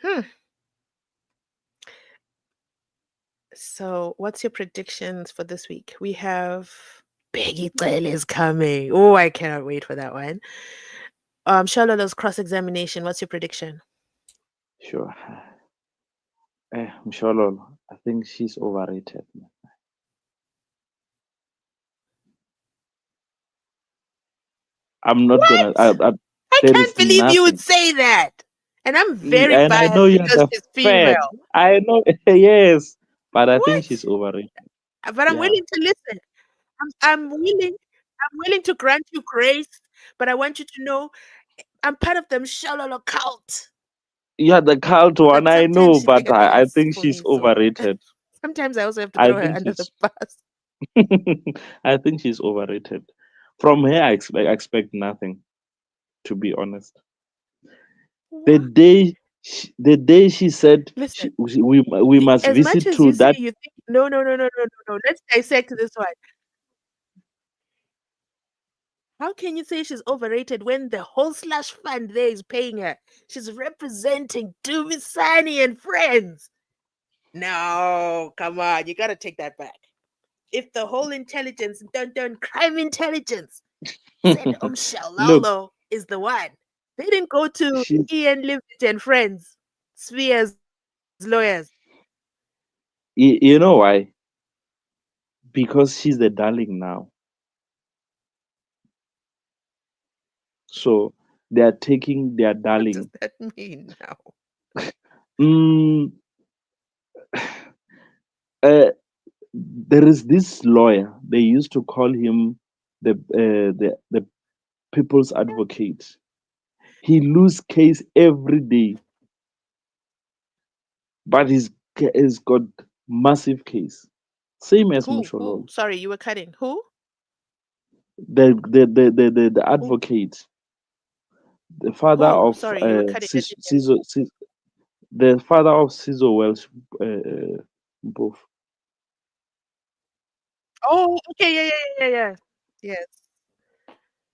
Hmm. So, what's your predictions for this week? We have Biggie Tell is coming. Oh, I cannot wait for that one. Shalola's cross examination. What's your prediction? Sure. Mshololo, I think she's overrated. I'm not gonna. What? I There is can't believe you would nothing. say that. And I'm very And I know biased you're because the she's fan. female. I know, yes, but I think What? she's overrated. But I'm Yeah. willing to listen. I'm willing to grant you grace, but I want you to know I'm part of the Shalolo cult. Yeah, the cult one, But I know, sometimes she but I aggravates think for she's me. So overrated. sometimes I also have to I throw her think under the she's bus. I think she's overrated. From her, I expect nothing, to be honest. The What? day she said Listen, we must as much visit as to you say that. you think, no, no, no, no, no, no, no. Let's dissect this one. How can you say she's overrated when the whole slush fund there is paying her? She's representing Dumisani and friends. No, come on, you gotta take that back. If the whole intelligence, done crime intelligence, said Look, Shalolo is the one, they didn't go to she Ian Livett and friends, Spears lawyers. you know why? Because she's the darling now. So they are taking their What does darling. that mean now? Mm, there is this lawyer. They used to call him the people's advocate. He lose case every day, but he's got massive case, same as Who? Who? Mshololo. Sorry, you were cutting. Who? The Who? advocate, the father Who? of Sorry, you were cutting. I didn't hear. The father of Caesar Welsh, both. Oh, okay, yeah, yeah, yeah, yeah. Yes.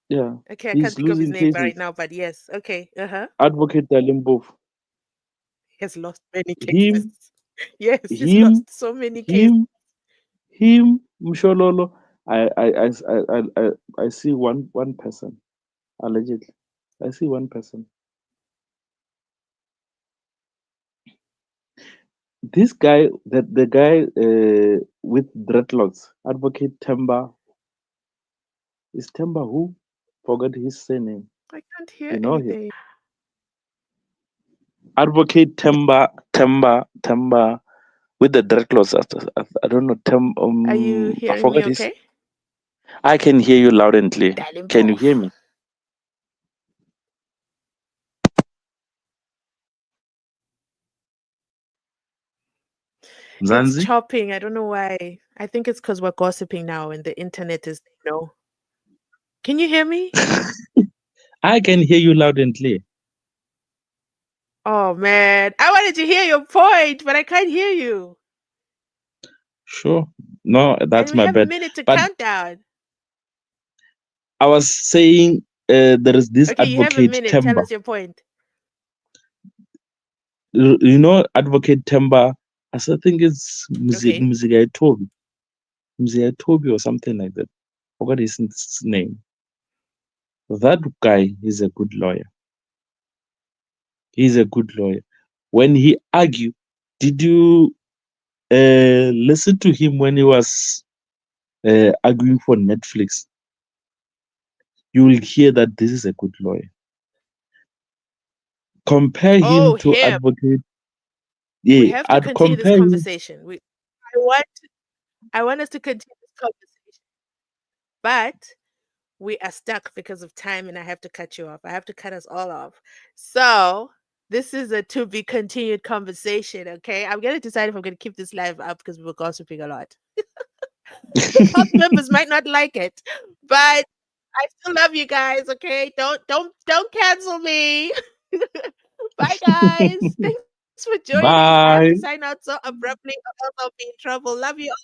Yeah, Okay, I can't he's think of his losing name right cases. now, but yes. Okay. Uh-huh. Advocate Dalim both. He has lost many cases. Him, Yes, he's him, lost so many cases. him, Mshololo. I see one person allegedly. I see one person. This guy, the guy with dreadlocks, Advocate Temba, is Temba who? Forgot his surname. I can't hear You know him. anything. Advocate Temba with the dreadlocks. I don't know. Are you I hearing me forgot his. okay? I can hear you loud and clear. Can you hear Dalimpof. me? It's Mzansi? chopping. I don't know why. I think it's because we're gossiping now and the internet is no. Can you hear me? I can hear you loud and clear. Oh man. I wanted to hear your point, but I can't hear you. Sure. No, And that's we my have a bad. minute to But count down. I was saying there is this Okay, you have a Advocate minute. Tell Temba. us your point. You know, Advocate Temba, I still think it's Okay. Mzigayitobi or something like that. Forgot his name. That guy is a good lawyer. He's a good lawyer. When he argue, did you listen to him when he was arguing for Netflix? You will hear that this is a good lawyer. Compare him Oh, to him. Advocate. We Yeah, have to I'd continue this compare him. conversation. I want I want us to continue this conversation. But we are stuck because of time and I have to cut you off. I have to cut us all off. So this is a to be continued conversation, okay? I'm gonna decide if I'm gonna keep this live up because we were gossiping a lot. The cult members might not like it, but I still love you guys, okay? Don't cancel me. Bye guys. Thanks for joining. I have Bye. to sign out so abruptly or else I'll be in trouble. Love you all.